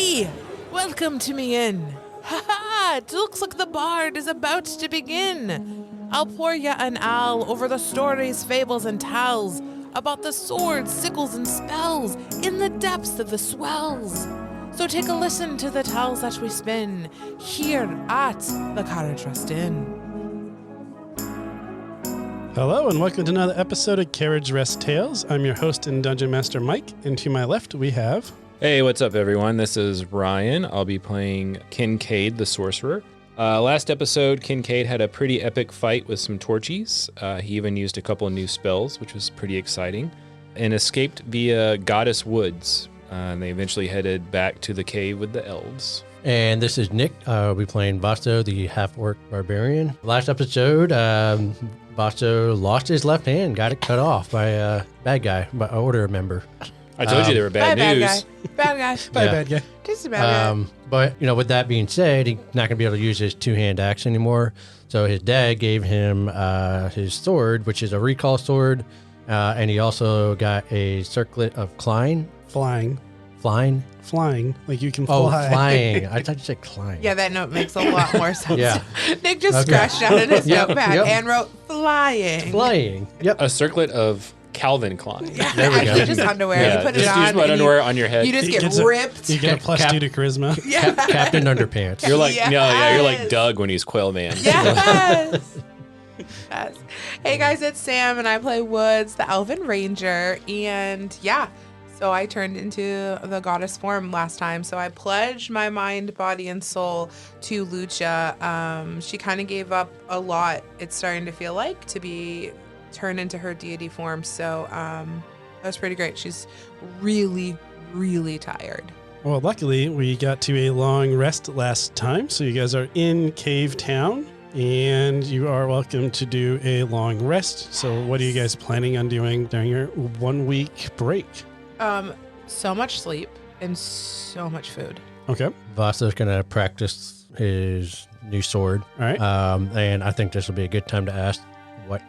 Hey! Welcome to me inn. Ha ha! It looks like the bard is about to begin. I'll pour ya an ale over the stories, fables, and tales about the swords, sickles, and spells in the depths of the swells. So take a listen to the tales that we spin here at the Carriage Rest Inn. Hello and welcome to another episode of Carriage Rest Tales. I'm your host and Dungeon Master Mike, and to my left we have... Hey, what's up everyone? This is Ryan. I'll be playing Kincaid the Sorcerer. Last episode, Kincaid had a pretty epic fight with some torchies. He even used a couple of new spells, which was pretty exciting, and escaped via Goddess Woods. And they eventually headed back to the cave with the elves. And this is Nick. I'll be playing Basto, the half-orc barbarian. Last episode, Basto lost his left hand, got it cut off by a bad guy, by an order member. I told you they were bad news. Bad guy. Bad guy. Just a bad guy. But, with that being said, he's not going to be able to use his two-hand axe anymore. So his dad gave him his sword, which is a recall sword, and he also got a circlet of Flying? Flying, like you can fly. Oh, flying. I thought you said Klein. Yeah, that note makes a lot more sense. Yeah. Nick just scratched out in his notepad yep. and wrote flying. Flying. Yep. A circlet of Calvin Klein. Yeah, There we go. actually just underwear. You put it just on. use my and underwear on your head. You just He get gets ripped. You get a plus 2 to charisma. Yeah. Captain Underpants. You're like, you're like Yes. Doug when he's Quail Man. Yes. Yes. Hey guys, it's Sam and I play Woods, the Elven Ranger. And yeah, so I turned into the goddess form last time. So I pledged my mind, body, and soul to Lucia. She kind of gave up a lot, it's starting to feel like, to be turned into her deity form. So that was pretty great. She's really, really tired. Well, luckily we got to a long rest last time, so you guys are in Cave Town, and you are welcome to do a long rest. So what are you guys planning on doing during your 1 week break? So much sleep and so much food. Okay. Vasa's going to practice his new sword. All right. And I think this will be a good time to ask what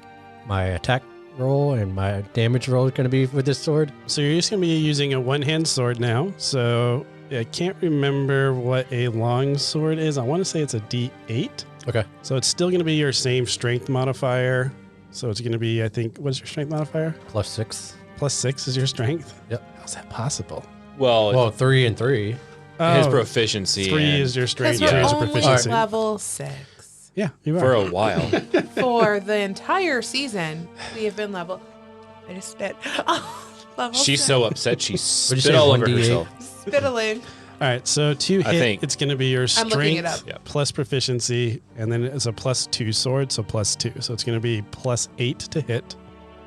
my attack roll and my damage roll is going to be with this sword. So you're just going to be using a one-hand sword now. So I can't remember what a long sword is. I want to say it's a D8. Okay. So it's still going to be your same strength modifier. So it's going to be, I think, what is your strength modifier? +6. +6 is your strength? Yep. How's that possible? Well, 3 and 3. his Oh, proficiency. 3 and is your strength, Because 2 we're is your only proficiency. level 6. Yeah, you are. for a while. For the entire season, we have been level. I just spit. Level She's 6. so upset she you spit say, all over 1d8? herself. Spittling. All right, so to I hit, think- it's going to be your I'm looking it strength up. plus proficiency, and then it's a +2 sword, so +2. So it's going to be +8 to hit,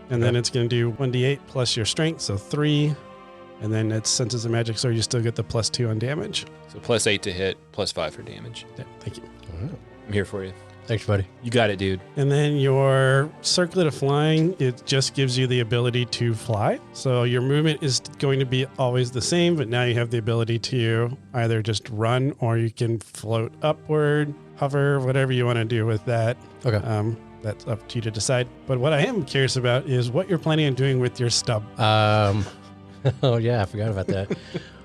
and then it's going to do 1d8 plus your strength, so 3, and then it's since it's a magic sword, you still get the +2 on damage. So +8 to hit, +5 for damage. Yeah, thank you. I'm here for you. Thanks, buddy. You got it, dude. And then your circlet of flying, it just gives you the ability to fly. So your movement is going to be always the same, but now you have the ability to either just run or you can float upward, hover, whatever you want to do with that. Okay. That's up to you to decide. But what I am curious about is what you're planning on doing with your stub. Oh, yeah, I forgot about that.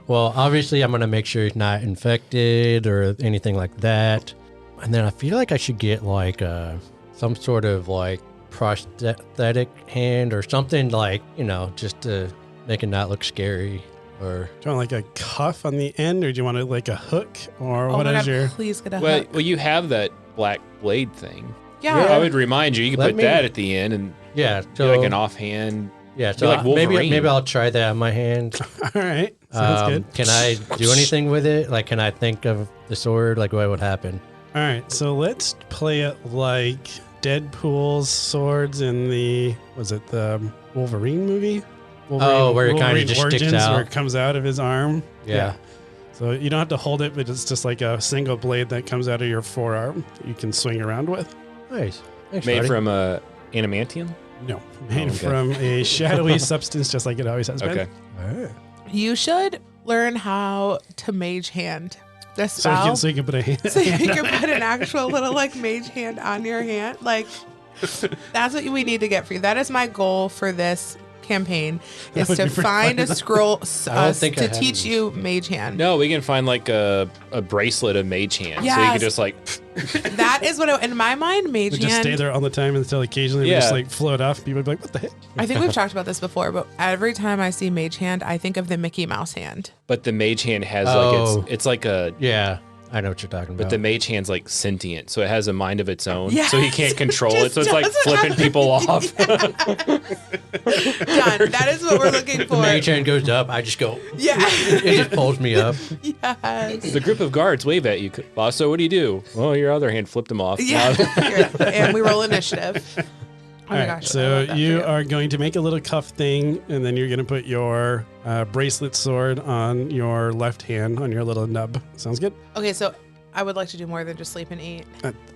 Well, obviously, I'm going to make sure he's not infected or anything like that. And then I feel like I should get like some sort of like prosthetic hand or something like, just to make it not look scary. Or Do you want like a cuff on the end, or do you want like a hook, or Oh what my is God, your... please get a Well, hook. you have that black blade thing. Yeah. I would remind you, you can Let put me- that at the end and yeah, do so like an offhand. yeah, be so like maybe Wolverine. I'll try that on my hand. All right, sounds good. Can I do anything with it? Like, can I think of the sword? Like, what would happen? All right, so let's play it like Deadpool's swords in the Wolverine movie? Oh, where it kinda Wolverine just sticks out. Where it comes out of his arm. Yeah. So you don't have to hold it, but it's just like a single blade that comes out of your forearm that you can swing around with. Nice. Thanks, Made buddy. from adamantium? No, made okay. from a shadowy substance just like it always has Okay. been. You should learn how to mage hand the So spell. you can put a hand. So you can put an actual little like mage hand on your hand. Like, that's what we need to get for you. That is my goal for this campaign is would to be pretty find a fun. scroll I don't think I to have teach these. you Mage Hand. No, we can find like a bracelet of Mage Hand. So you Yes. can just like, That is what, in my mind, Mage We Hand. just stay there all the time until occasionally we Yeah. just like float off. People would be like, what the heck? I think we've talked about this before, but every time I see Mage Hand, I think of the Mickey Mouse hand. but the Mage Hand has Oh. like, it's like a, Yeah, I know what you're talking but about. the Mage Hand's like sentient. So it has a mind of its own. Yes. So he can't control it. Just So it's like doesn't flipping have- people off. Done. That is what we're looking for. the mage hand goes up. I just go. Yeah. It just pulls me up. Yes. The group of guards wave at you. Boss, so what do you do? Well, your other hand flipped him off. Yeah. And we roll initiative. Oh All my right, gosh. I so love that for you are going to make a little cuff thing, and then you're going to put your bracelet sword on your left hand on your little nub. Sounds good? Okay, so I would like to do more than just sleep and eat.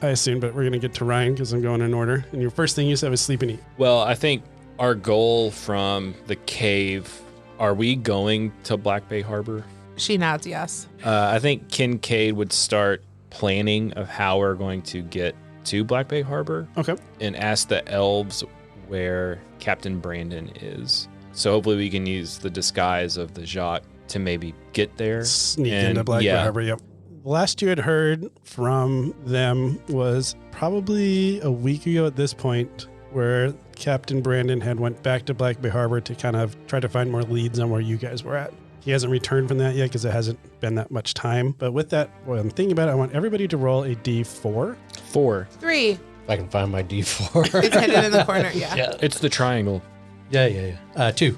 I assume, but we're going to get to Ryan because I'm going in order. And your first thing you said was sleep and eat. Well, I think our goal from the cave, are we going to Black Bay Harbor? She nods yes. I think Kincaid would start planning of how we're going to get to Black Bay Harbor Okay. and ask the elves where Captain Brandon is. So hopefully we can use the disguise of the Jacques to maybe get there. Sneak And, into Black Bay yeah. Harbor, yep. The last you had heard from them was probably a week ago at this point, where Captain Brandon had went back to Black Bay Harbor to kind of try to find more leads on where you guys were at. He hasn't returned from that yet because it hasn't been that much time. But with that, while I'm thinking about it, I want everybody to roll a D4. 4. 3. If I can find my D4. It's hidden in the corner. Yeah. yeah. It's the triangle. Yeah. 2.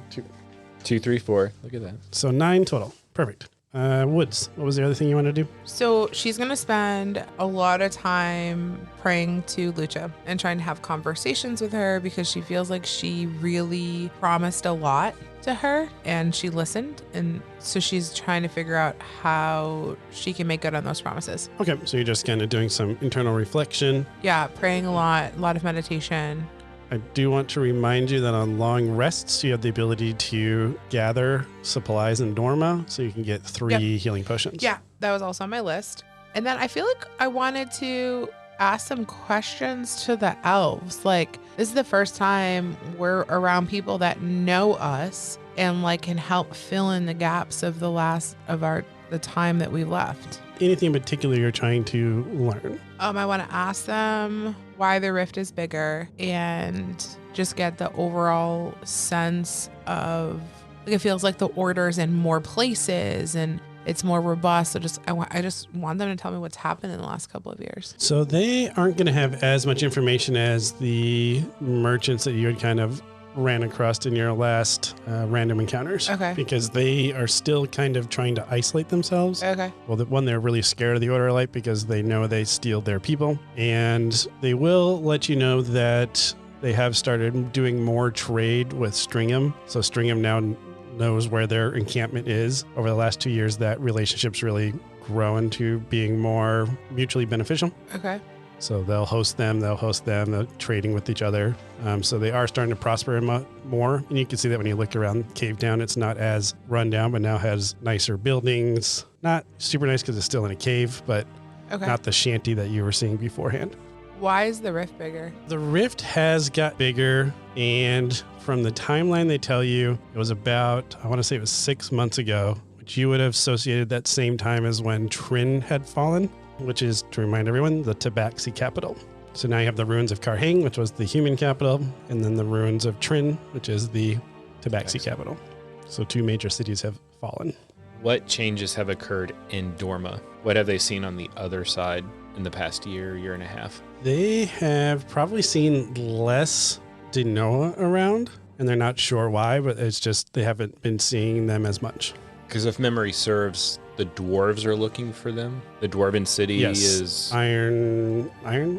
2, 3, 4. Look at that. So 9 total. Perfect. Woods, what was the other thing you wanted to do? So she's going to spend a lot of time praying to Lucha and trying to have conversations with her because she feels like she really promised a lot to her and she listened. And so she's trying to figure out how she can make good on those promises. Okay, so you're just kind of doing some internal reflection. Yeah, praying a lot of meditation. I do want to remind you that on long rests, you have the ability to gather supplies in Dorma, so you can get 3 healing potions. Yeah, that was also on my list. And then I feel like I wanted to ask some questions to the elves. Like, this is the first time we're around people that know us and like can help fill in the gaps of the time that we left. Anything in particular you're trying to learn? I want to ask them why the rift is bigger and just get the overall sense of, like, it feels like the order's in more places and it's more robust. So I just want them to tell me what's happened in the last couple of years. So they aren't going to have as much information as the merchants that you had kind of ran across in your last random encounters. Okay. Because they are still kind of trying to isolate themselves. Okay. Well, they're really scared of the Order of Light because they know they steal their people. And they will let you know that they have started doing more trade with Stringham. So Stringham now knows where their encampment is. Over the last 2 years, that relationship's really grown to being more mutually beneficial. Okay. So they'll host them, they're trading with each other. So they are starting to prosper more. And you can see that when you look around Cave Town, it's not as run down, but now has nicer buildings. Not super nice because it's still in a cave, but Okay. not the shanty that you were seeing beforehand. Why is the rift bigger? The rift has got bigger, and from the timeline they tell you, it was about, I want to say it was 6 months ago, which you would have associated that same time as when Trin had fallen, which is, to remind everyone, the Tabaxi capital. So now you have the ruins of Karhang, which was the human capital, and then the ruins of Trin, which is the Tabaxi capital. So 2 major cities have fallen. What changes have occurred in Dorma? What have they seen on the other side in the past year and a half? They have probably seen less Denoa around, and they're not sure why, but it's just they haven't been seeing them as much. Because if memory serves, the dwarves are looking for them. The dwarven city is Iron,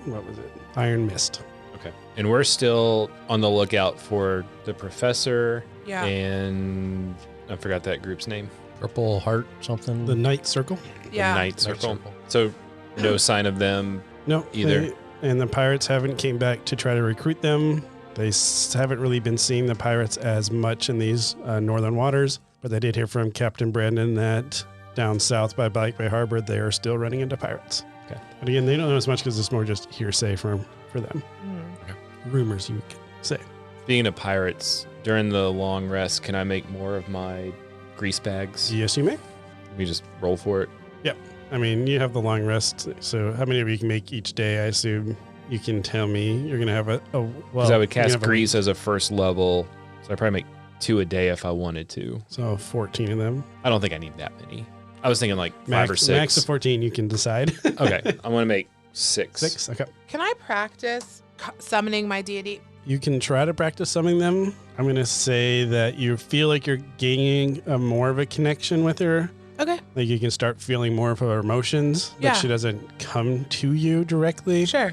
what was it? Iron Mist. okay, and we're still on the lookout for the professor Yeah. and I forgot that group's name. Purple heart something. The Night Circle? Yeah. The Night Circle. So no sign of them. No, Either. And the pirates haven't came back to try to recruit them. They haven't really been seeing the pirates as much in these northern waters, but they did hear from Captain Brandon that down south by Black Bay Harbor, they are still running into pirates. Okay. But again, they don't know as much because it's more just hearsay for them. Mm. Rumors, you could say. Being a pirates, during the long rest, can I make more of my grease bags? Yes, you may. Can we just roll for it? Yep. I mean, you have the long rest. So how many of you can make each day? I assume you can tell me. You're going to have well. Because I would you can cast have grease as a first level, so I'd probably make 2 a day if I wanted to. So 14 of them. I don't think I need that many. I was thinking like 5 Max, or 6. Max of 14, you can decide. Okay, I want to make 6. 6, okay. Can I practice summoning my deity? You can try to practice summoning them. I'm going to say that you feel like you're gaining more of a connection with her. Okay. Like you can start feeling more of her emotions. Yeah. Like she doesn't come to you directly. Sure.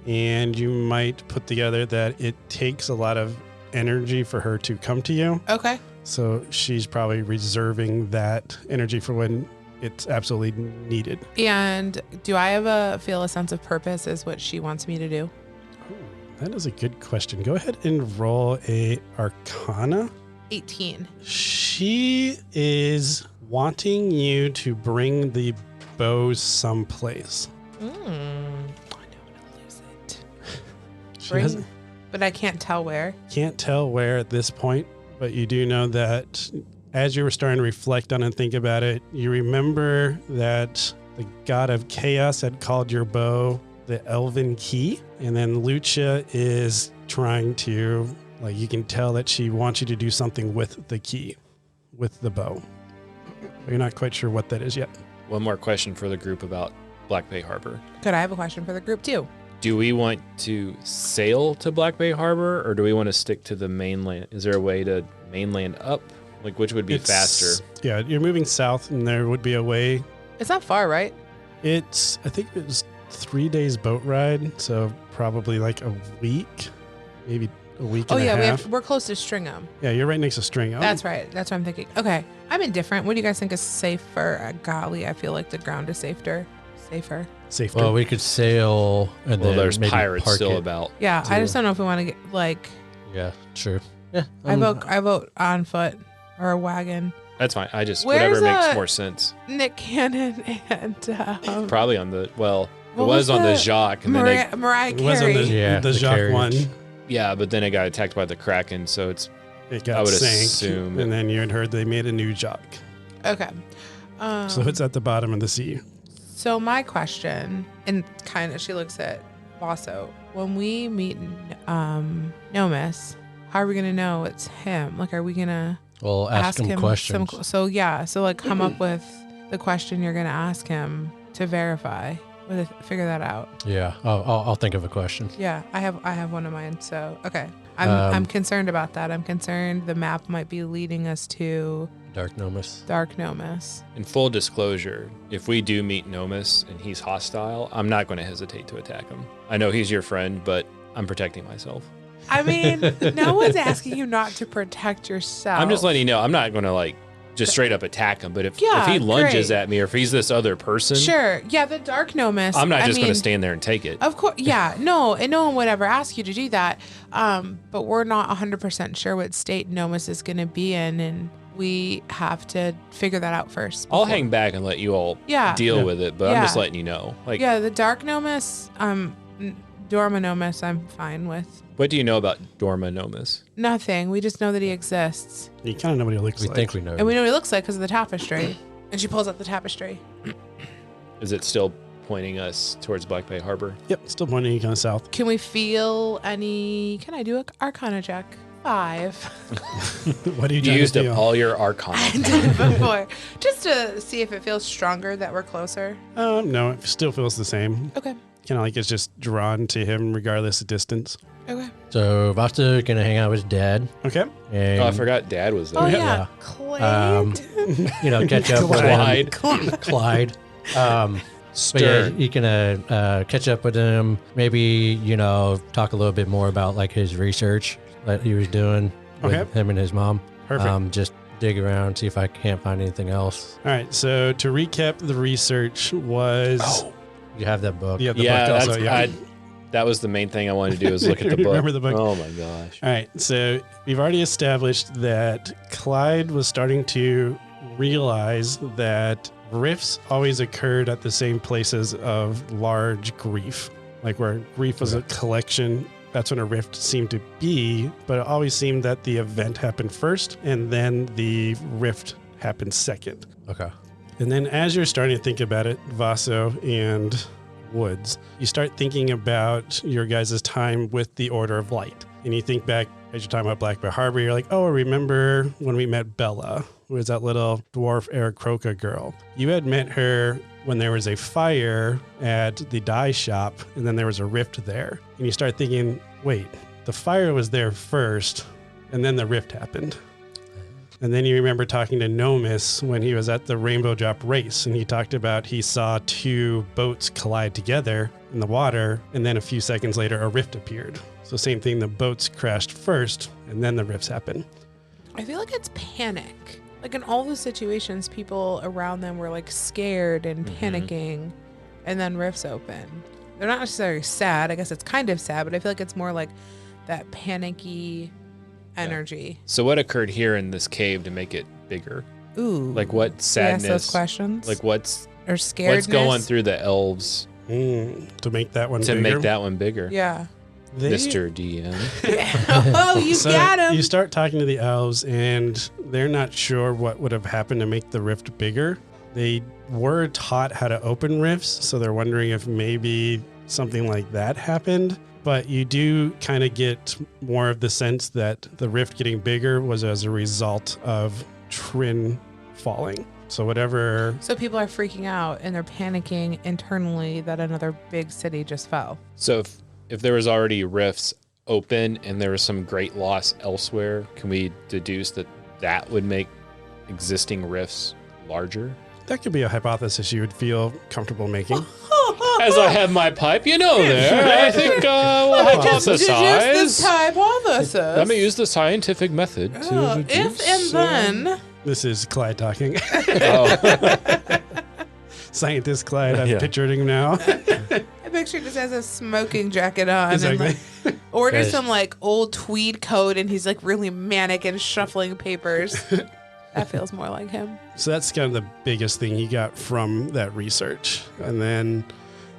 And you might put together that it takes a lot of energy for her to come to you. Okay. So she's probably reserving that energy for when it's absolutely needed. And do I feel a sense of purpose is what she wants me to do? That is a good question. Go ahead and roll a Arcana. 18. She is wanting you to bring the bow someplace. I know I'm gonna lose it. She doesn't, But I can't tell where. can't tell where at this point, but you do know that as you were starting to reflect on and think about it, you remember that the god of chaos had called your bow the elven key, and then Lucia is trying to, like, you can tell that she wants you to do something with the key, with the bow. But you're not quite sure what that is yet. One more question for the group about Black Bay Harbor. Good, I have a question for the group too. Do we want to sail to Black Bay Harbor, or do we want to stick to the mainland? Is there a way to mainland up? Like, which would be faster? Yeah, you're moving south, and there would be a way. It's not far, right? I think it was 3 days boat ride, so probably like a week, maybe a week and a half. we're close to Stringham. Yeah, you're right next to Stringham. That's right. That's what I'm thinking. Okay, I'm indifferent. What do you guys think is safer? Golly, I feel like the ground is safer. Safer. Well, we could sail and then There's maybe pirates park still it. about. Yeah, I too. just don't know if we want to get like. Yeah, true. Yeah, I vote on foot or a wagon. That's fine. I just Where's whatever makes more sense. Nick Cannon and Probably on the it what was on the Jacques, and Mariah It was on Carey. the Jacques carriage. one. yeah, but then it got attacked by the Kraken, so it's It got I would sank, assume and then you had heard they made a new Jacques. Okay. So it's at the bottom of the sea. So my question, and kind of, she looks at Vaso. When we meet Nomis, how are we gonna know it's him? Like, are we gonna Well, ask him questions. So like come up with the question you're gonna ask him to verify. Figure that out. Yeah, I'll think of a question. Yeah, I have one of mine. So okay, I'm concerned about that. I'm concerned the map might be leading us to Dark Nomus. Dark Nomis. in full disclosure, if we do meet Nomus and he's hostile, I'm not going to hesitate to attack him. I know he's your friend, but I'm protecting myself. I mean, no one's asking you not to protect yourself. I'm just letting you know I'm not going to just straight up attack him, but if Yeah, he lunges great. at me or if he's this other person, Sure. Yeah, the Dark Nomis. I'm not just going mean, to stand there and take it. Of course, yeah, no, and no one would ever ask you to do that. But we're not 100% sure what state Nomis is going to be in, and we have to figure that out first. I'll before- hang back and let you all Yeah. deal with it, but I'm Yeah. just letting you know. Yeah, the Dark Nomis, Dorma Nomis, I'm fine with. What do you know about Dorma Nomus? Nothing. We just know that he exists, You kind of know what he looks We like. think we know. and we know what he looks like because of the tapestry. And she pulls out the tapestry. Is it still pointing us towards Black Bay Harbor? Yep, still pointing kind of south. Can we feel any? Can I do a Arcana check? 5. What are you You trying used to up do? all your I Arcana. did it before, just to see if it feels stronger that we're closer. No, it still feels the same. Okay. Kind of like it's just drawn to him regardless of distance. Okay. So Vasta gonna hang out with his dad, Okay. and Oh, I forgot Dad was there. Oh yeah, Yeah. Clyde. Catch up with Clyde. him. Clyde. But yeah, Stern. you can catch up with him. Maybe talk a little bit more about like his research that he was doing with Okay. him and his mom. Perfect. Just dig around, see if I can't find anything else. All right. So to recap, the research was. You have that book. Yeah, the Yeah, book that's also. Yeah. that was the main thing I wanted to do is look at the book. Remember the book? Oh my gosh. All right. So we've already established that Clyde was starting to realize that rifts always occurred at the same places of large grief, like where grief was a collection that's when a rift seemed to be, but it always seemed that the event happened first and then the rift happened second. Okay. And then as you're starting to think about it, Vaso and Woods, you start thinking about your guys' time with the Order of Light. And you think back, as you're talking about Black Bear Harbor, you're like, oh, remember when we met Bella, who was that little dwarf Aarakocra girl. You had met her when there was a fire at the dye shop, and then there was a rift there. And you start thinking, wait, the fire was there first, and then the rift happened. And then you remember talking to Nomis when he was at the Rainbow Drop race, and he talked about he saw two boats collide together in the water, and then a few seconds later, a rift appeared. So same thing, the boats crashed first, and then the rifts happened. I feel like it's panic. Like in all the situations, people around them were like scared and panicking, and then rifts open. They're not necessarily sad. I guess it's kind of sad, but I feel like it's more like that panicky energy. So what occurred here in this cave to make it bigger? Ooh. Like what sadness? Ask those questions. Like what's scaredness. going through the elves To make that one to bigger. make that one bigger? Yeah. Mr. DM. Oh, you got him. You start talking to the elves, and they're not sure what would have happened to make the rift bigger. They were taught how to open rifts, so they're wondering if maybe something like that happened. But you do kind of get more of the sense that the rift getting bigger was as a result of Trin falling. So whatever. So people are freaking out and they're panicking internally that another big city just fell. So if there was already rifts open and there was some great loss elsewhere, can we deduce that that would make existing rifts larger? That could be a hypothesis you would feel comfortable making. As I have my pipe, there, I think we'll hypothesize. This hypothesis. Let me use the scientific method to deduce. If and then. This is Clyde talking. Oh. Scientist Clyde, I'm picturing him now. I picture just has a smoking jacket on Exactly. and orders some like old tweed coat, and he's like really manic and shuffling papers. That feels more like him. So that's kind of the biggest thing he got from that research. And then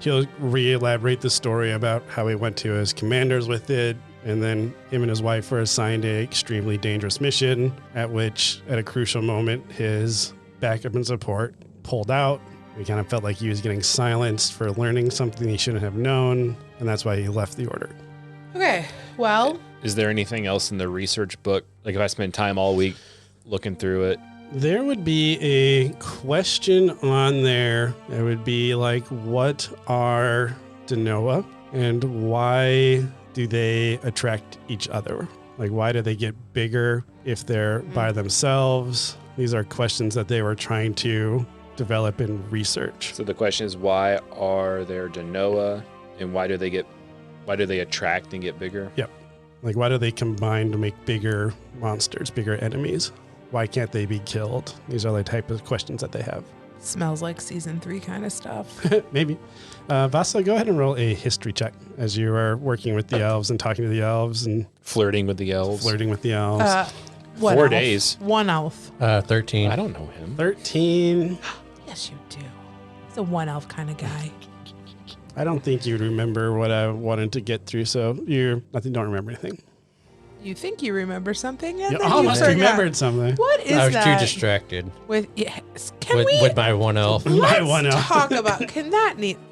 he'll re-elaborate the story about how he went to his commanders with it. And then him and his wife were assigned an extremely dangerous mission, at which, at a crucial moment, his backup and support pulled out. He kind of felt like he was getting silenced for learning something he shouldn't have known. And that's why he left the order. Okay, well. Is there anything else in the research book? Like if I spend time all week looking through it? There would be a question on there. It would be like, what are Denoa and why do they attract each other? Like, why do they get bigger if they're by themselves? These are questions that they were trying to develop in research. So the question is, why are there Denoa and why do they attract and get bigger? Yep. Like, why do they combine to make bigger monsters, bigger enemies? Why can't they be killed? These are the type of questions that they have. Smells like season 3 kind of stuff. Maybe. Vasa, go ahead and roll a history check as you are working with the elves and talking to the elves and flirting with the elves. Flirting with the elves. 4 days. One elf. 13. I don't know him. 13. Yes, you do. He's a one elf kind of guy. I don't think you'd remember what I wanted to get through, so you don't remember anything. You think you remember something? You almost remembered something. What is that? I was too distracted. With my one elf. My one elf. Talk about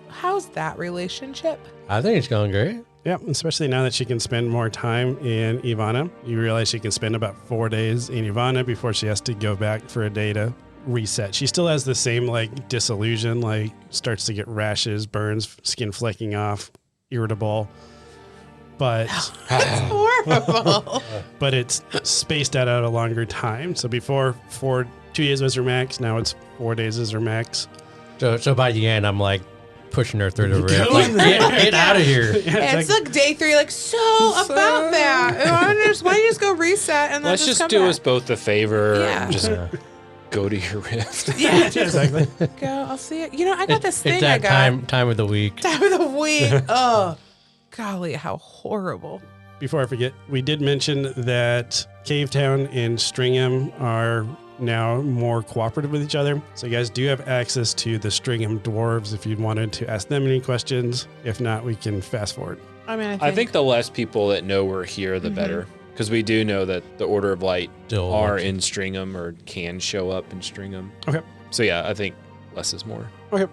how's that relationship? I think it's going great. Yeah, especially now that she can spend more time in Ivana. You realize she can spend about 4 days in Ivana before she has to go back for a day to reset. She still has the same disillusion, starts to get rashes, burns, skin flecking off, irritable. But that's horrible. But it's spaced out a longer time. So before 2 days was her max, now it's 4 days is her max. So by the end, I'm pushing her through the rift. Get out of here. Yeah, it's day 3. About that. Why don't you just go reset and then let's just do us both a favor and just go to your rift. Yeah, exactly. Go. I'll see it. I got this thing. It's that time of the week. Time of the week. Oh, golly, how horrible. Before I forget, we did mention that Cave Town and Stringham are now more cooperative with each other. So you guys do have access to the Stringham dwarves if you wanted to ask them any questions. If not, we can fast forward. I mean, I think the less people that know we're here, the better. Because we do know that the Order of Light Still are working. in Stringham or can show up in Stringham. Okay. So yeah, I think less is more. Okay.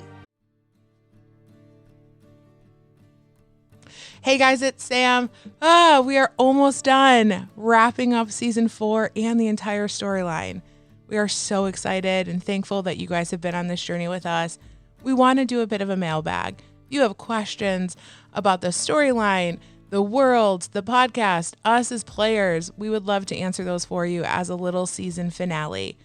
Hey guys, it's Sam. We are almost done wrapping up season 4 and the entire storyline. We are so excited and thankful that you guys have been on this journey with us. We want to do a bit of a mailbag. If you have questions about the storyline, the world, the podcast, us as players, we would love to answer those for you as a little season finale.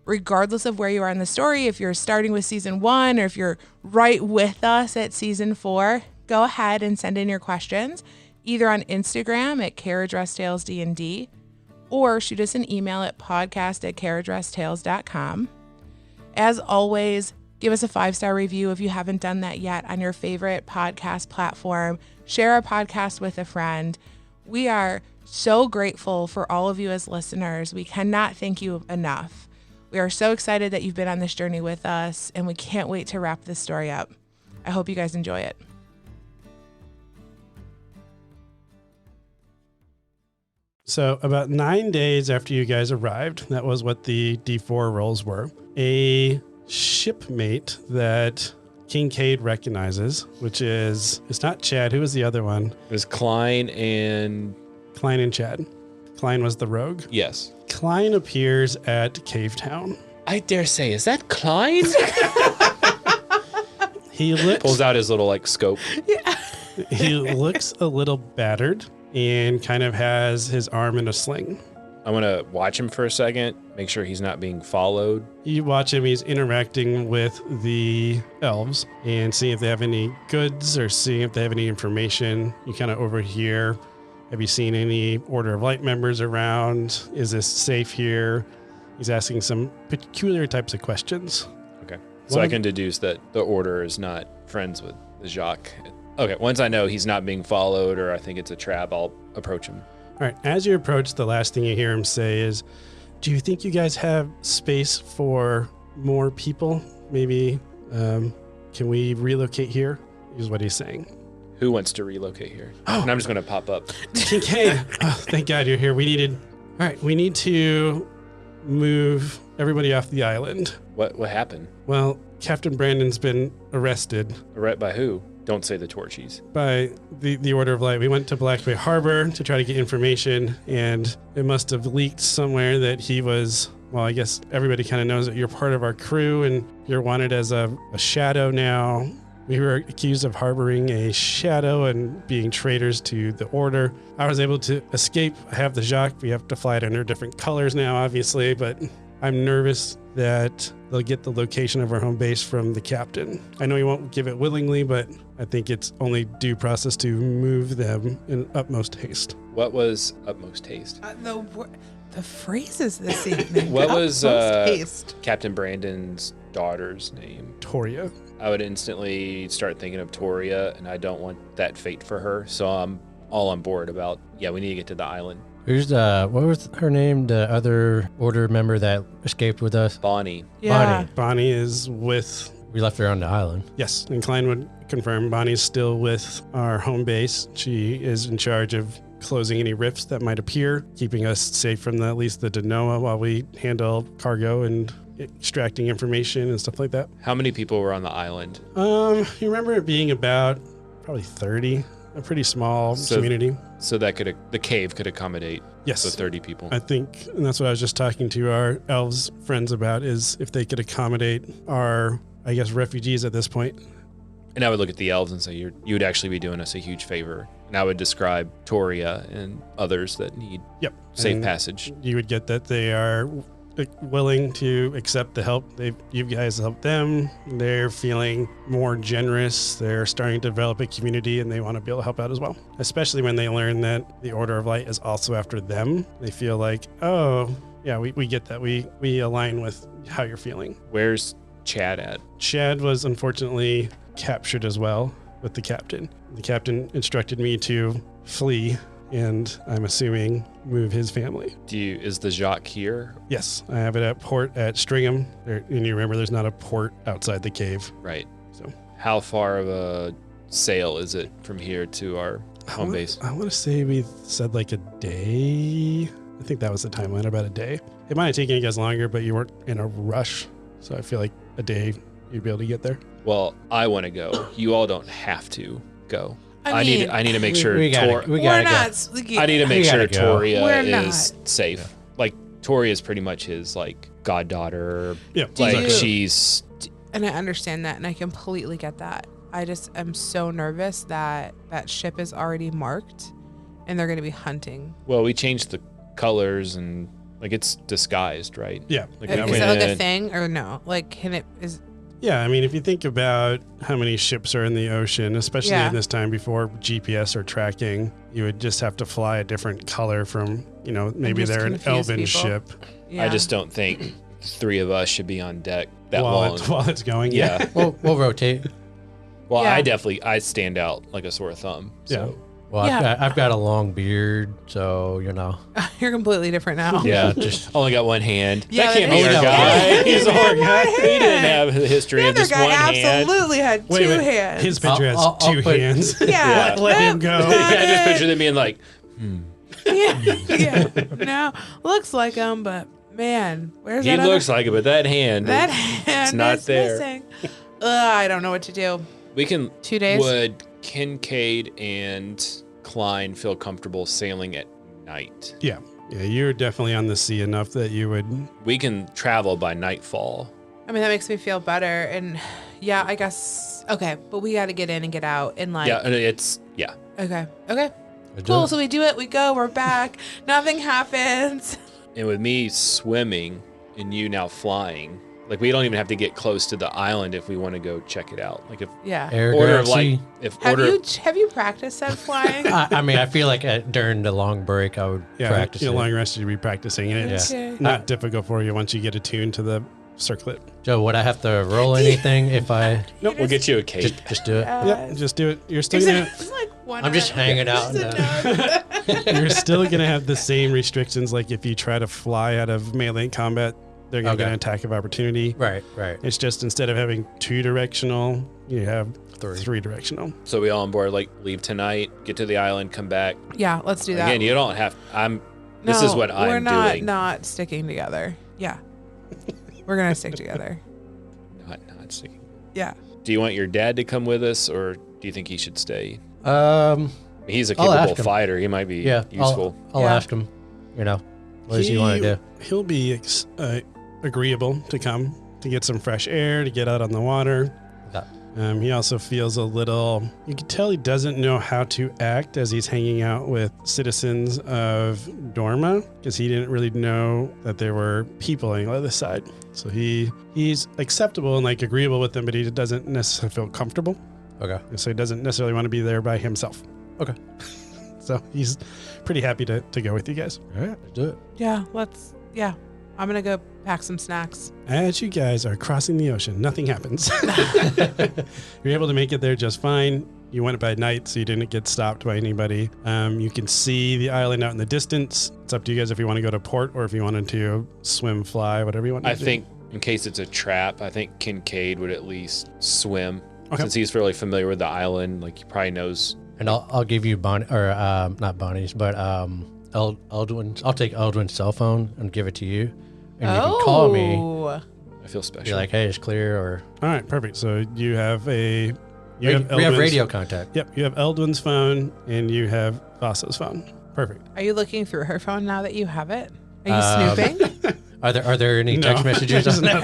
Regardless of where you are in the story, if you're starting with season 1 or if you're right with us at season 4, go ahead and send in your questions either on Instagram at Carriage Rest Tales D&D or shoot us an email at podcast@carriageresttales.com. As always, give us a 5-star review if you haven't done that yet on your favorite podcast platform. Share our podcast with a friend. We are so grateful for all of you as listeners. We cannot thank you enough. We are so excited that you've been on this journey with us, and we can't wait to wrap this story up. I hope you guys enjoy it. So about 9 days after you guys arrived, that was what the D4 rolls were, a shipmate that Kincaid recognizes, which is, it's not Chad. Who was the other one? It was Klein and... Klein and Chad. Klein was the rogue. Yes. Klein appears at Cave Town. I dare say, is that Klein? He looks, Pulls out his little like scope. he looks a little battered and kind of has his arm in a sling. I want to watch him for a second, make sure he's not being followed. You watch him, he's interacting with the elves and seeing if they have any goods or seeing if they have any information. You kind of overhear, have you seen any Order of Light members around? Is this safe here? He's asking some peculiar types of questions. Okay. So I can deduce that the Order is not friends with the Jacques. Okay, once I know he's not being followed or I think it's a trap, I'll approach him. All right, as you approach, the last thing you hear him say is, do you think you guys have space for more people? Maybe, can we relocate here? Is what he's saying. Who wants to relocate here? Oh. And I'm just going to pop up. Kincaid, oh, thank God you're here. We need to move everybody off the island. What happened? Well, Captain Brandon's been arrested. Arrested by who? Don't say the Torchies. By the Order of Light. We went to Black Bay Harbor to try to get information, and it must have leaked somewhere that he was, well, I guess everybody kind of knows that you're part of our crew and you're wanted as a shadow now. We were accused of harboring a shadow and being traitors to the Order. I was able to escape. I have the Jacques. We have to fly it under different colors now, obviously, but I'm nervous that they'll get the location of our home base from the captain. I know he won't give it willingly, but I think it's only due process to move them in utmost haste. What was utmost haste? The phrases this evening. What was haste? Captain Brandon's daughter's name? Toria. I would instantly start thinking of Toria, and I don't want that fate for her. So I'm all on board about, we need to get to the island. Who's what was her name? The other Order member that escaped with us? Bonnie. Yeah. Bonnie is with... We left her on the island. Yes, and Klein would confirm Bonnie's still with our home base. She is in charge of closing any rifts that might appear, keeping us safe from at least the Denoa while we handle cargo and extracting information and stuff like that. How many people were on the island? You remember it being about probably 30, a pretty small community. So that the cave could accommodate Yes. the 30 people. I think, and that's what I was just talking to our elves friends about, is if they could accommodate our, I guess, refugees at this point. And I would look at the elves and say, you would actually be doing us a huge favor. And I would describe Toria and others that need safe And passage. You would get that they are willing to accept the help. You guys help them. They're feeling more generous. They're starting to develop a community and they want to be able to help out as well. Especially when they learn that the Order of Light is also after them. They feel like, oh, yeah, we get that. We align with how you're feeling. Where's Chad at? Chad was unfortunately captured as well with the captain. The captain instructed me to flee, and I'm assuming move his family. Is the Jacques here? Yes, I have it at port at Stringham. And you remember there's not a port outside the cave. Right. So how far of a sail is it from here to our home base? I want to say we said like a day. I think that was the timeline, about a day. It might have taken you guys longer, but you weren't in a rush. So I feel like a day you'd be able to get there. Well, I want to go. You all don't have to go. I mean, need to make sure we gotta we're go. not. I need to make We sure gotta go. Toria We're is safe. Like Toria is pretty much his like goddaughter. Yeah. Like you- she's And I understand that, and I completely get that. I just am so nervous that that ship is already marked, and they're going to be hunting. well, we changed the colors and like it's disguised, right? Yeah. Like Is we that like a went- thing or no? Like, can it is? Yeah, I mean, if you think about how many ships are in the ocean, especially Yeah. in this time before GPS or tracking, you would just have to fly a different color from, maybe just they're an confuse elven people. ship Yeah. I just don't think 3 of us should be on deck that while long. while it's going. Yeah. We'll rotate. Well, Yeah. I stand out like a sore thumb. So. Well, Yeah. I've got a long beard, so You're completely different now. Yeah, just only got one hand. Yeah, that can't that be is- our Yeah. guy. He's a One horror guy. hand. He didn't have the history The of other just guy one hand. absolutely had Wait, two wait. hands. His picture has I'll 2 put- hands. yeah. Let him go. I just picture them being like, yeah. No, looks like him, but man, where's he that? looks like it, but that hand, that hand not is there. missing. I don't know what to do. we can. 2 days. Would Kincaid and Klein feel comfortable sailing at night? Yeah, you're definitely on the sea enough that you would. We can travel by nightfall. I mean, that makes me feel better. And yeah, I guess okay, but we got to get in and get out. And like, Yeah, and it's okay, cool. So we do it. We go. We're back. Nothing happens. And with me swimming and you now flying, like we don't even have to get close to the island if we want to go check it out. Like if Yeah. Air order of gravity. like if Have order you practiced that flying? I mean, I feel like during the long break, I would Yeah, practice your it. long rest you'd be practicing, and it's Okay. not difficult for you once you get attuned to the circlet. Joe, would I have to roll anything if I Nope, we'll get you a cape. just do it? Yep, just do it. You're still Is gonna it- it's like one I'm just eye. hanging out. Just a nose. you're still gonna have the same restrictions. Like if you try to fly out of melee combat, they're gonna get Okay. an attack of opportunity. Right. It's just instead of having 2 directional, you have 3. 3 directional. So we all on board, like leave tonight, get to the island, come back. Yeah, let's do that. Again, you don't have. This is what we're I'm not doing. not sticking together. Yeah, we're gonna stick together. Not sticking. Yeah. Do you want your dad to come with us, or do you think he should stay? He's a I'll ask capable him. fighter. He might be Yeah, useful. I'll Yeah. ask him. What does he want to do? He'll be agreeable to come to get some fresh air, to get out on the water. Yeah. He also feels a little, you can tell he doesn't know how to act as he's hanging out with citizens of Dorma, because he didn't really know that there were people on the other side. So he's acceptable and like agreeable with them, but he doesn't necessarily feel comfortable. Okay. So he doesn't necessarily want to be there by himself. Okay. So he's pretty happy to go with you guys. All right. Let's do it. Yeah. I'm gonna go pack some snacks. As you guys are crossing the ocean, nothing happens. You're able to make it there just fine. You went by night, so you didn't get stopped by anybody. You can see the island out in the distance. It's up to you guys if you want to go to port or if you wanted to swim, fly, whatever you want to I do. think in case it's a trap, I think Kincaid would at least swim Okay. since he's fairly familiar with the island. Like he probably knows. And I'll give you Bonnie, or not Bonnie's, but Eldwin's. I'll take Eldwin's cell phone and give it to you, and you can call me. I feel special. Be like, hey, it's clear, or All right, perfect. So you have a... we have Eldwin's- radio contact. Yep, you have Eldwin's phone and you have Vasa's phone. Perfect. Are you looking through her phone now that you have it? Are you snooping? Are there any text No. messages on there?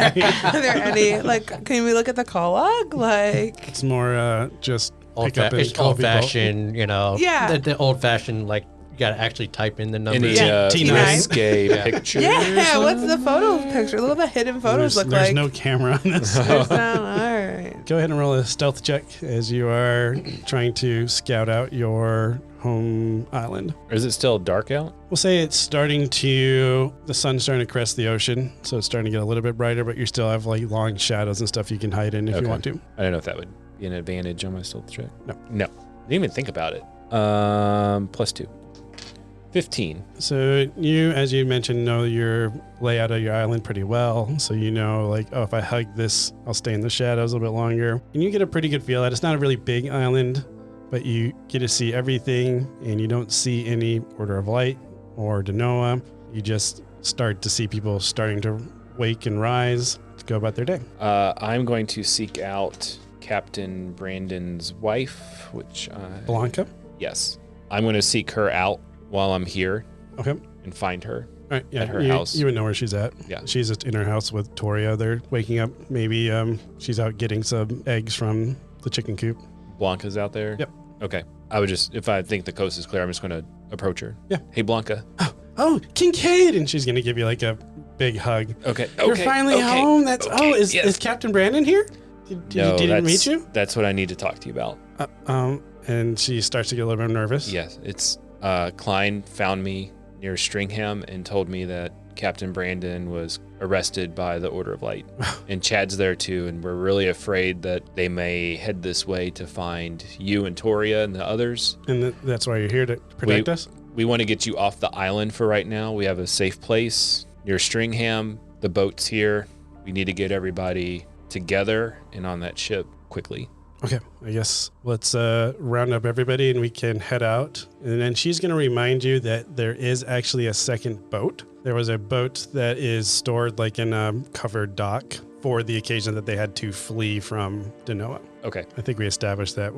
Are there any can we look at the call log? Like, It's more just Old pick up and it's call old people. fashioned, Yeah. The old fashioned, like you got to actually type in the number. Any Yeah. T9. risque Yeah. pictures? yeah. What's the photo picture? What do the hidden photos look There's like? no camera on this. There's no. All right. Go ahead and roll a stealth check as you are trying to scout out your home island. Or is it still dark out? We'll say it's the sun's starting to crest the ocean, so it's starting to get a little bit brighter, but you still have like long shadows and stuff you can hide in if you Okay. want to. I don't know if that would be an advantage on my stealth check. No. Didn't even think about it. +2. 15. So you, as you mentioned, know your layout of your island pretty well. So you know, like, oh, if I hug this, I'll stay in the shadows a little bit longer. And you get a pretty good feel that it's not a really big island, but you get to see everything, and you don't see any Order of Light or Denoa. You just start to see people starting to wake and rise to go about their day. I'm going to seek out Captain Brandon's wife, which Blanca? Yes. I'm going to seek her out while I'm here. Okay. And find her. All right, yeah, at her house. You would know where she's at. Yeah. She's just in her house with Toria. They're waking up. Maybe she's out getting some eggs from the chicken coop. Blanca's out there? Yep. Okay. I would just, if I think the coast is clear, I'm just going to approach her. Yeah. Hey, Blanca. Oh, Kincaid! And she's going to give you like a big hug. Okay. You're finally home. That's yes. Is Captain Brandon here? Did he meet you? That's what I need to talk to you about. And she starts to get a little bit nervous. Yes. It's Klein found me near Stringham and told me that Captain Brandon was arrested by the Order of Light. And Chad's there too, and we're really afraid that they may head this way to find you and Toria and the others. And that's why you're here, to protect us? We want to get you off the island for right now. We have a safe place near Stringham. The boat's here. We need to get everybody together and on that ship quickly. Okay, I guess let's round up everybody and we can head out. And then she's going to remind you that there is actually a second boat. There was a boat that is stored like in a covered dock for the occasion that they had to flee from Denoa. Okay. I think we established that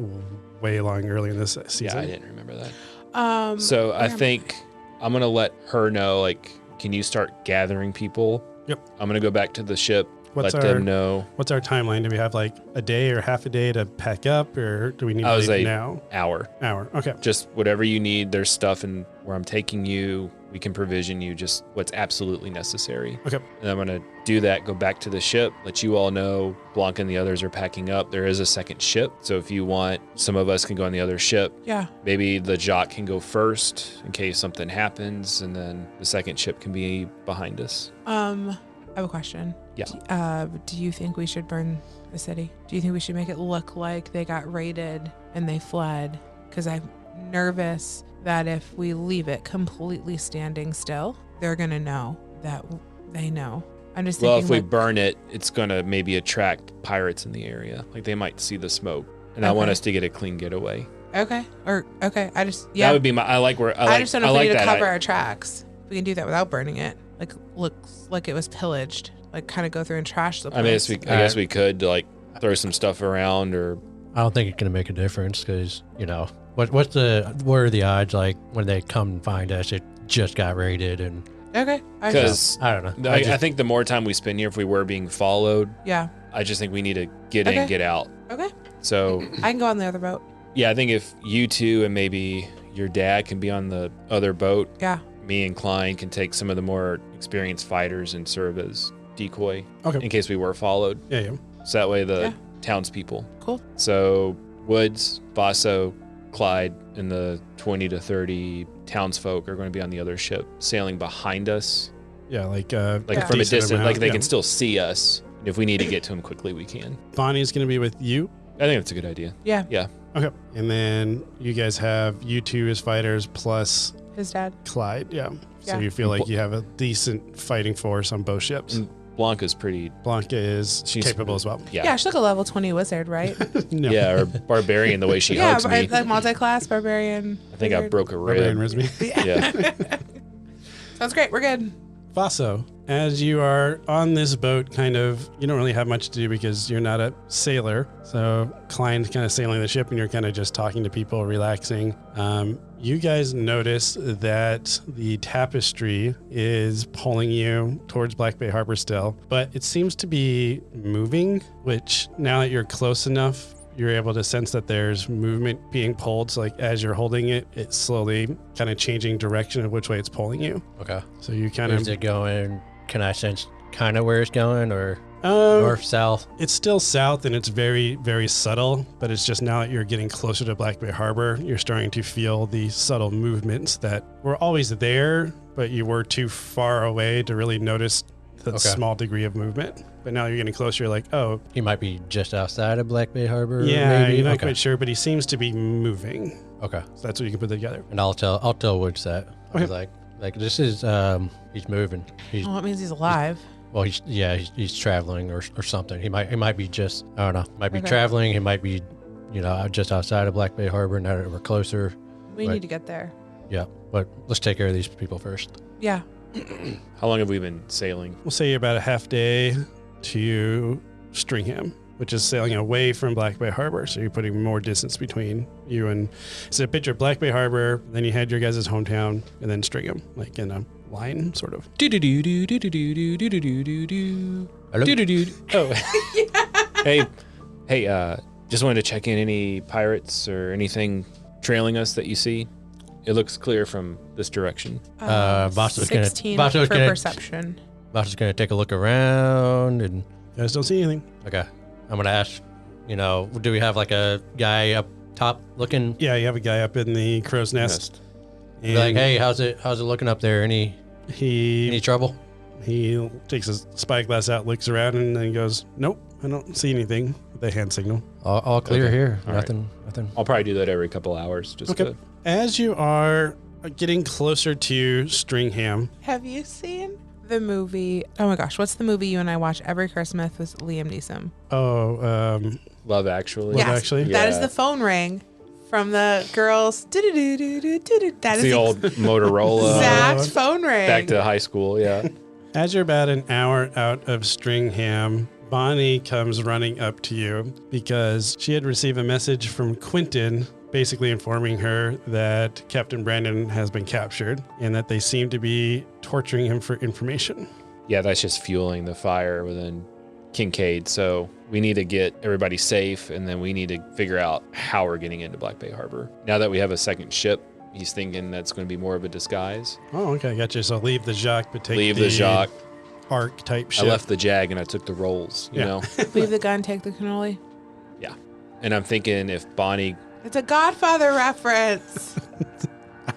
way long early in this season. Yeah, I didn't remember that. So I think I'm going to let her know, like, can you start gathering people? Yep. I'm going to go back to the ship. Let them know. What's our timeline? Do we have like a day or half a day to pack up, or do we need to leave now? Hour. Okay. Just whatever you need. There's stuff in where I'm taking you. We can provision you just what's absolutely necessary. Okay. And I'm going to do that, go back to the ship, let you all know Blanca and the others are packing up. There is a second ship. So if you want, some of us can go on the other ship. Yeah. Maybe the Jock can go first in case something happens, and then the second ship can be behind us. I have a question. Yeah. Do you think we should burn the city? Do you think we should make it look like they got raided and they fled? Because I'm nervous that if we leave it completely standing still, they're going to know that they know. I'm just thinking, well, if we burn it, it's going to maybe attract pirates in the area. Like they might see the smoke. And I want us to get a clean getaway. Okay. That would be my, I just don't know if we need to cover our tracks. We can do that without burning it. Like, looks like it was pillaged. Like, kind of go through and trash the place. I guess we could, like, throw some stuff around, or... I don't think it's going to make a difference because, you know, what are the odds, like, when they come and find us, it just got raided and... Okay. Because, I don't know. I think the more time we spend here, if we were being followed... Yeah. I just think we need to get in, get out. Okay. So... I can go on the other boat. Yeah, I think if you two and maybe your dad can be on the other boat... Yeah. Me and Klein can take some of the more experienced fighters and serve as decoy in case we were followed. Yeah. So that way the townspeople. Cool. So Woods, Vaso, Clyde, and the 20 to 30 townsfolk are going to be on the other ship sailing behind us. Yeah, like from a distance, like they can still see us. If we need to get to them quickly, we can. Bonnie's going to be with you. I think that's a good idea. Yeah. Yeah. Okay. And then you guys have you two as fighters plus his dad, Clyde. Yeah. So you feel like you have a decent fighting force on both ships. And Blanca is she's capable as well. Yeah, she's like a level 20 wizard, right? No. Yeah, or barbarian the way she hugs me. Like multi-class barbarian. I think wizard. I broke a rib. Yeah. Sounds great. We're good. Vaso, as you are on this boat, you don't really have much to do because you're not a sailor. So Klein's kind of sailing the ship and you're kind of just talking to people, relaxing. You guys notice that the tapestry is pulling you towards Black Bay Harbor still, but it seems to be moving, which now that you're close enough, you're able to sense that there's movement being pulled. So like as you're holding it, it's slowly kind of changing direction of which way it's pulling you. Okay. So you kind of... Is it going... Can I sense kind of where it's going, or north, south? It's still south and it's very, very subtle, but it's just now that you're getting closer to Black Bay Harbor, you're starting to feel the subtle movements that were always there, but you were too far away to really notice the small degree of movement. But now you're getting closer, you're like, oh. He might be just outside of Black Bay Harbor. Yeah, maybe? you're not quite sure, but he seems to be moving. Okay. So that's what you can put together. And I'll tell Woods that. Okay. He's like this is he's moving. He's Well, it means he's alive. well, he's traveling or something. He might be just I don't know. Might be Okay. traveling. He might be, just outside of Black Bay Harbor. Now that we're closer, We Right. need to get there. yeah. But let's take care of these people first. Yeah. How long have we been sailing? We'll say about a half day to Stringham, which is sailing away from Black Bay Harbor. So you're putting more distance between you and. So picture Black Bay Harbor, then you had your guys' hometown, and then Stringham, like in a line, sort of. Hello? Oh. Hey, just wanted to check in. Any pirates or anything trailing us that you see? It looks clear from this direction. Boss was gonna- 16 Boss was for gonna- perception. Boss is gonna take a look around and You guys don't see anything. okay. I'm gonna ask. Do we have like a guy up top looking? Yeah, you have a guy up in the crow's nest. Be like, hey, how's it looking up there? Any He trouble? he takes his spyglass out, looks around, and then goes, "Nope, I don't see anything." With a hand signal. All clear Okay. here. All right. Nothing. I'll probably do that every couple hours. Just Okay. to, As you are getting closer to Stringham, Have you seen the movie? Oh my gosh, what's the movie you and I watch every Christmas with Liam Neeson? Love Actually. Love Actually? That is Yeah. the phone ring from the girls. That It's is the old Motorola. exact phone ring. Back to high school. Yeah. as you're about an hour out of Stringham, Bonnie comes running up to you because she had received a message from Quentin basically informing her that Captain Brandon has been captured and that they seem to be torturing him for information. Yeah, that's just fueling the fire within Kincaid. So we need to get everybody safe, and then we need to figure out how we're getting into Black Bay Harbor. Now that we have a second ship, he's thinking that's going to be more of a disguise. Oh, okay, gotcha. So leave the Jacques, but take Leave the Jacques. Arc type ship. I left the Jag and I took the rolls, you Yeah. know? Leave the gun, take the cannoli. Yeah. And I'm thinking if Bonnie, It's a Godfather reference.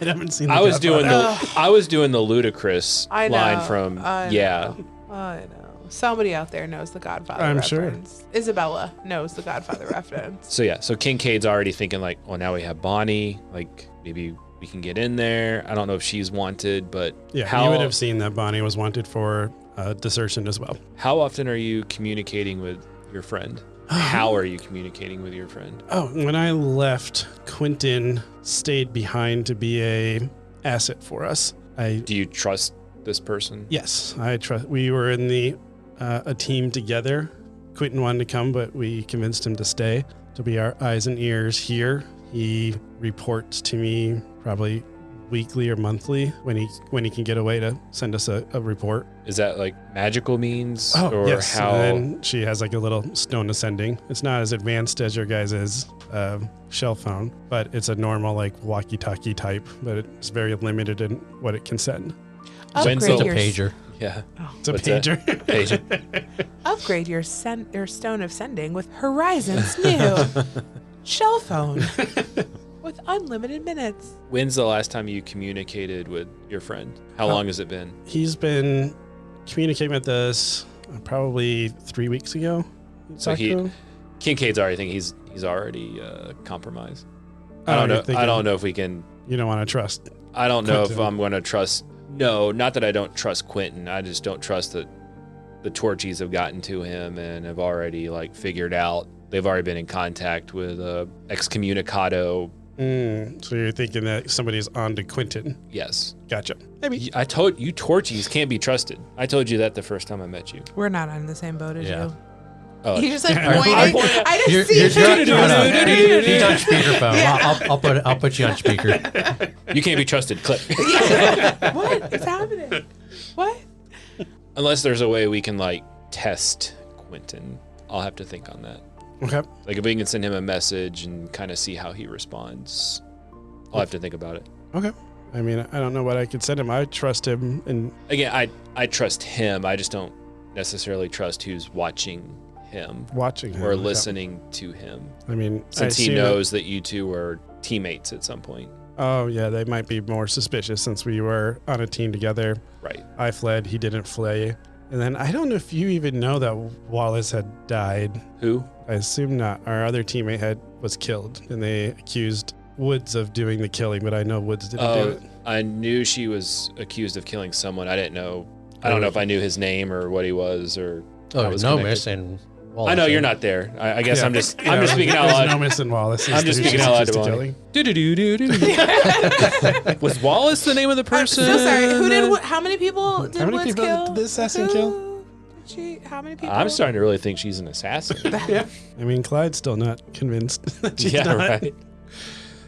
I haven't seen. The I was doing Godfather. the, I was doing the ludicrous I know. line from, I yeah. know. I know. Somebody out there knows the Godfather I'm sure. reference. Isabella knows the Godfather reference. So yeah, so Kincaid's already thinking like, well, now we have Bonnie, like maybe we can get in there. I don't know if she's wanted, but Yeah, you would have seen that Bonnie was wanted for desertion as well. how often are you communicating with your friend? How are you communicating with your friend? Oh, when I left, Quentin stayed behind to be a asset for us. Do you trust this person? Yes, I trust. We were in the a team together. Quentin wanted to come, but we convinced him to stay to be our eyes and ears here. He reports to me probably weekly or monthly when he can get away to send us a report. Is that like magical means or yes. how? And then she has like a little stone ascending. It's not as advanced as your guys' shell phone, but it's a normal like walkie-talkie type, but it's very limited in what it can send. When's Upgrade the your, Pager. Yeah. It's a What's that? pager. Pager. upgrade your stone of sending with Horizon's new shell phone with unlimited minutes. When's the last time you communicated with your friend? How long has it been? He's been communicating with us probably 3 weeks ago. So Talked to him. Kincaid's already thinking he's already compromised. Oh, I don't you're know. I thinking don't know if we can. You don't want to trust. I don't know if Quentin. I'm going to trust. No, not that I don't trust Quentin. I just don't trust that the Torchies have gotten to him and have already like figured out. They've already been in contact with excommunicado. So you're thinking that somebody's on to Quentin. Yes. Gotcha. Maybe. I told you Torchies can't be trusted. I told you that the first time I met you. We're not on the same boat as Yeah. you. Oh, He just like Yeah. pointing. I just see He's on speakerphone. I'll put you on speaker. you can't be trusted. Click. What is happening? What? Unless there's a way we can like test Quentin. I'll have to think on that. Okay. Like if we can send him a message and kind of see how he responds. I'll have to think about it. Okay. I mean, I don't know what I could send him. I trust him, and Again, I trust him. I just don't necessarily trust who's watching him watching him or okay. listening to him. I mean, Since I he assume knows that you two are teammates at some point. Oh yeah, they might be more suspicious since we were on a team together. Right. I fled. He didn't flee. And then I don't know if you even know that Wallace had died. Who? I assume not. Our other teammate was killed, and they accused Woods of doing the killing, but I know Woods didn't do it. I knew she was accused of killing someone. I didn't know. I don't know if I knew his name or what he was or. Oh, was Nomis and Wallace. I know you're not there. I guess Yeah. I'm just speaking out There's loud. Nomis and Wallace. I'm just speaking out loud to Bonnie. Was Wallace the name of the person? I'm so sorry. How many people did How many Woods people kill? did the assassin kill? How many people? I'm starting to really think she's an assassin. Yeah. I mean, Clyde's still not convinced that she's Yeah, not. right. All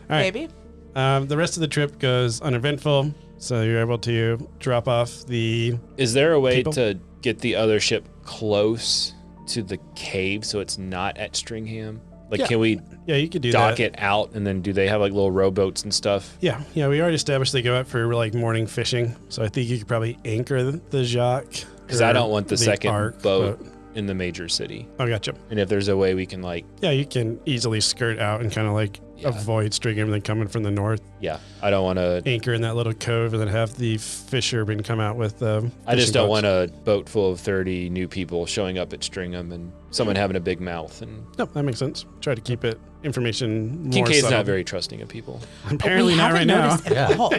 right. Maybe. The rest of the trip goes uneventful, so you're able to drop off the. Is there a way People? to get the other ship close to the cave so it's not at Stringham? Like, Yeah. can we Yeah, you could do dock that. it out, and then do they have like little rowboats and stuff? Yeah, we already established they go out for like morning fishing, so I think you could probably anchor the Jacques. Because I don't want the second Ark, boat but- in the major city. Oh, gotcha. And if there's a way we can like, Yeah, you can easily skirt out and kind of like Yeah. avoid Stringham, then coming from the north, yeah, I don't want to. anchor in that little cove, and then have the fishermen come out with. I just don't want a boat full of 30 new people showing up at Stringham and someone having a big mouth. And No, that makes sense. Try to keep it information more Kincaid's subtle. not very trusting of people. Apparently We not right haven't now. noticed at Yeah. all.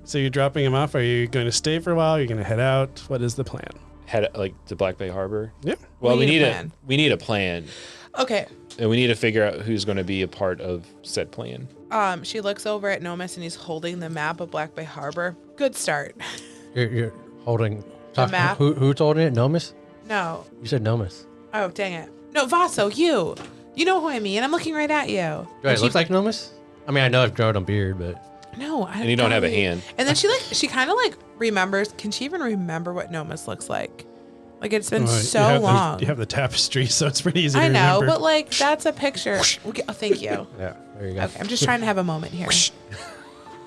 So you're dropping him off. Are you going to stay for a while? Are you going to head out? What is the plan? Head like to Black Bay Harbor. Yeah. Well, We we need need a a plan. we need a plan, Okay. and we need to figure out who's going to be a part of said plan. She looks over at Nomis and he's holding the map of Black Bay Harbor. Good start. You're holding. map? Who's holding it? Nomis? No. You said Nomis. Oh, dang it. No, Vaso, you. You know who I mean. I'm looking right at you. Do I And she- look like Nomis? I mean, I know I've grown a beard, but No, I And you don't have a really- hand. And then she kind of like remembers. Can she even remember what Nomis looks like? Like it's been so long. You have the tapestry, so it's pretty easy I to know, remember. but like that's a picture. Okay, oh, thank you. yeah, there you go. Okay, I'm just trying to have a moment here.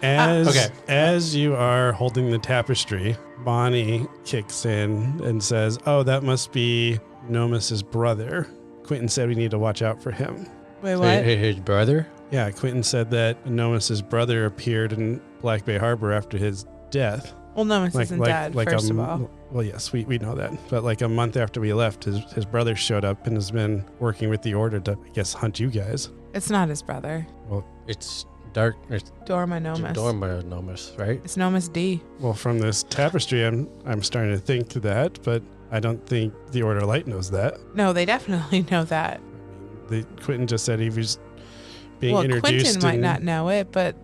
As, Okay. as you are holding the tapestry, Bonnie kicks in and says, "Oh, that must be Nomis's brother. Quentin said we need to watch out for him." Wait, what? His brother? Yeah, Quentin said that Nomis's brother appeared in Black Bay Harbor after his death. Well, Nomis isn't dead, first of all. Well, yes, we know that. But like a month after we left, his brother showed up and has been working with the Order to, I guess, hunt you guys. It's not his brother. It's dark. It's Dorma Nomis. Dorma Nomis, right? It's Nomis D. Well, from this tapestry, I'm starting to think that, but I don't think the Order of Light knows that. No, they definitely know that. Quentin just said he was being Well, introduced. Quentin might and- not know it, but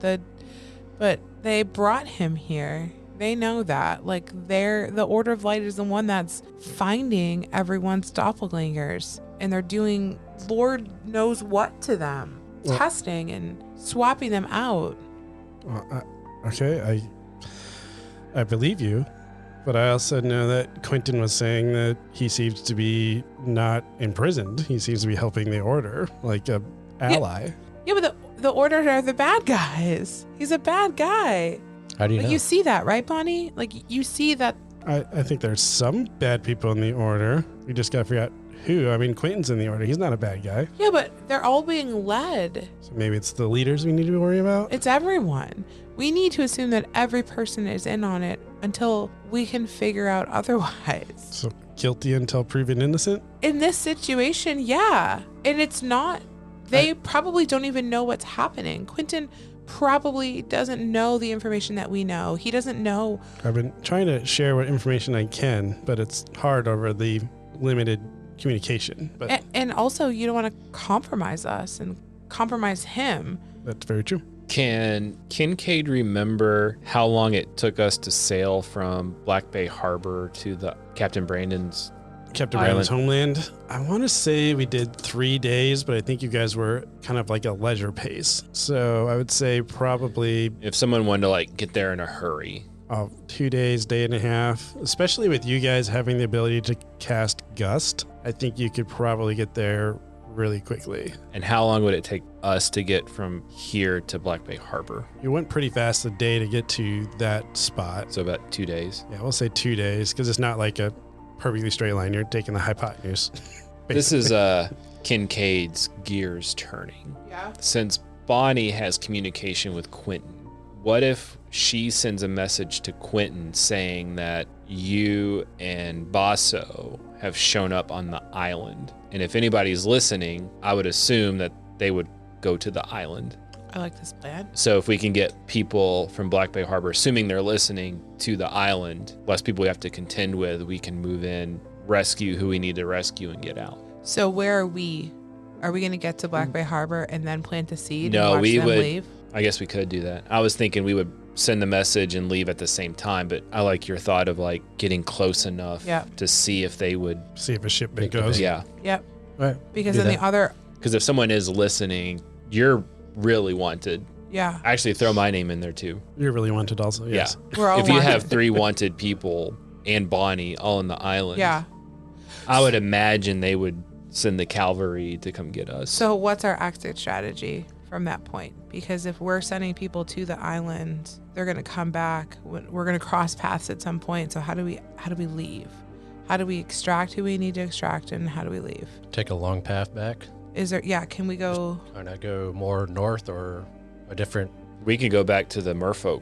they brought him here. They know that. Like the Order of Light is the one that's finding everyone's doppelgangers, and they're doing Lord knows what to them, Well- testing and swapping them out. Okay, I believe you, but I also know that Quentin was saying that he seems to be not imprisoned. He seems to be helping the Order, like a ally. Yeah, but the Order are the bad guys. He's a bad guy. How do you Like know? you see that, right, Bonnie? Like you see that. I think there's some bad people in the Order. We just gotta figure out who. I mean, Quentin's in the Order. He's not a bad guy. Yeah, but they're all being led. So maybe it's the leaders we need to worry about. It's everyone. We need to assume that every person is in on it until we can figure out otherwise. So guilty until proven innocent. In this situation, yeah. And it's not, they probably don't even know what's happening. Quentin probably doesn't know the information that we know. He doesn't know. I've been trying to share what information I can, but it's hard over the limited communication. But And also, you don't want to compromise us and compromise him. that's very true. Can Kincaid remember how long it took us to sail from Black Bay Harbor to the Captain Brandon's? Captain Island. Brandon's homeland. I want to say we did 3 days, but I think you guys were kind of like a leisure pace. So I would say probably If someone wanted to like get there in a hurry, 2 days, day and a half, especially with you guys having the ability to cast Gust. I think you could probably get there really quickly. and how long would it take us to get from here to Black Bay Harbor? You went pretty fast a day to get to that spot. So about 2 days. Yeah, we'll say 2 days because it's not like a perfectly straight line. You're taking the hypotenuse. This is Kincaid's gears turning. Yeah. Since Bonnie has communication with Quentin, what if she sends a message to Quentin saying that you and Basso have shown up on the island? And if anybody's listening, I would assume that they would go to the island. I like this plan. So if we can get people from Black Bay Harbor, assuming they're listening, to the island, less people we have to contend with, we can move in, rescue who we need to rescue, and get out. So where are we? Are we going to get to Black Bay Harbor and then plant the seed No, and watch we them would. leave? I guess we could do that. I was thinking we would send the message and leave at the same time, but I like your thought of like getting close enough to see if they would. See if a shipment goes. Yeah. Yep. All right. Because do then that. the other, Because if someone is listening, you're really wanted. yeah, Actually, throw my name in there too. You're really wanted also, yes. Yeah. we're all If you wanted. have 3 wanted people and Bonnie all on the island, Yeah. I would imagine they would send the cavalry to come get us. So what's our exit strategy from that point? Because if we're sending people to the island, they're going to come back. We're going to cross paths at some point. So how do we leave? How do we extract who we need to extract, and how do we leave? Take a long path back. Is there? Yeah. Can we go? Trying to go more north or a different. We can go back to the merfolk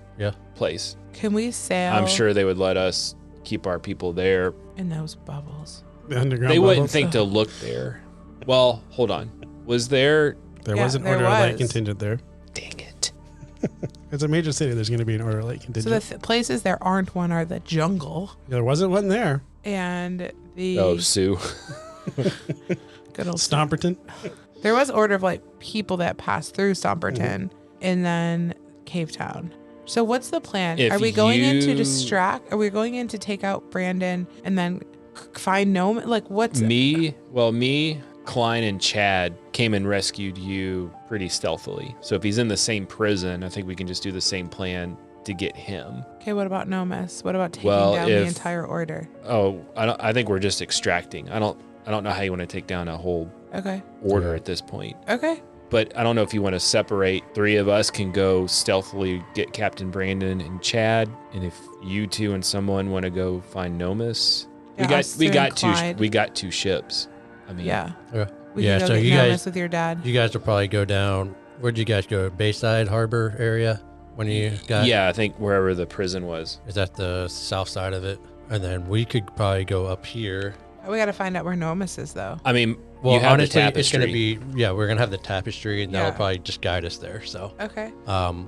place. Can we sail? I'm sure they would let us keep our people there. In those bubbles. The underground They wouldn't bubbles. think to look there. Well, hold on. Was there? There Yeah, was an there order of light was. contingent there. Dang it. It's a major city. There's going to be an order of light So contingent. the places there aren't one are the jungle There wasn't one there. and the Oh, Sue. good old Stomperton. There was order of like people that passed through Stomperton Mm-hmm. and then Cave Town. So what's the plan? If Are we going in to you- distract? Are we going in to take out Brandon and then find Gnome? Like what's Me, Klein, and Chad came and rescued you pretty stealthily. So if he's in the same prison, I think we can just do the same plan to get him. Okay, what about Nomus? What about taking Well, down the if- entire order? Oh, I think we're just extracting. I don't know how you want to take down a whole Okay. order Yeah. at this point. Okay. But I don't know if you want to separate. 3 of us can go stealthily get Captain Brandon and Chad, and if you 2 and someone want to go find Nomus, Yeah, us we three got and 2 Clyde. we got 2 ships. I mean, Yeah. Okay. We Yeah, can so go get you Nomus guys- with your dad. You guys will probably go down. Where'd you guys go? Bayside Harbor area when you got. yeah, I think wherever the prison was. Is that the south side of it? And then we could probably go up here. We got to find out where Nomus is though. I mean, Well, you have honestly, the it's tapestry. going to be, we're going to have the tapestry and that'll Yeah. probably just guide us there. So Okay.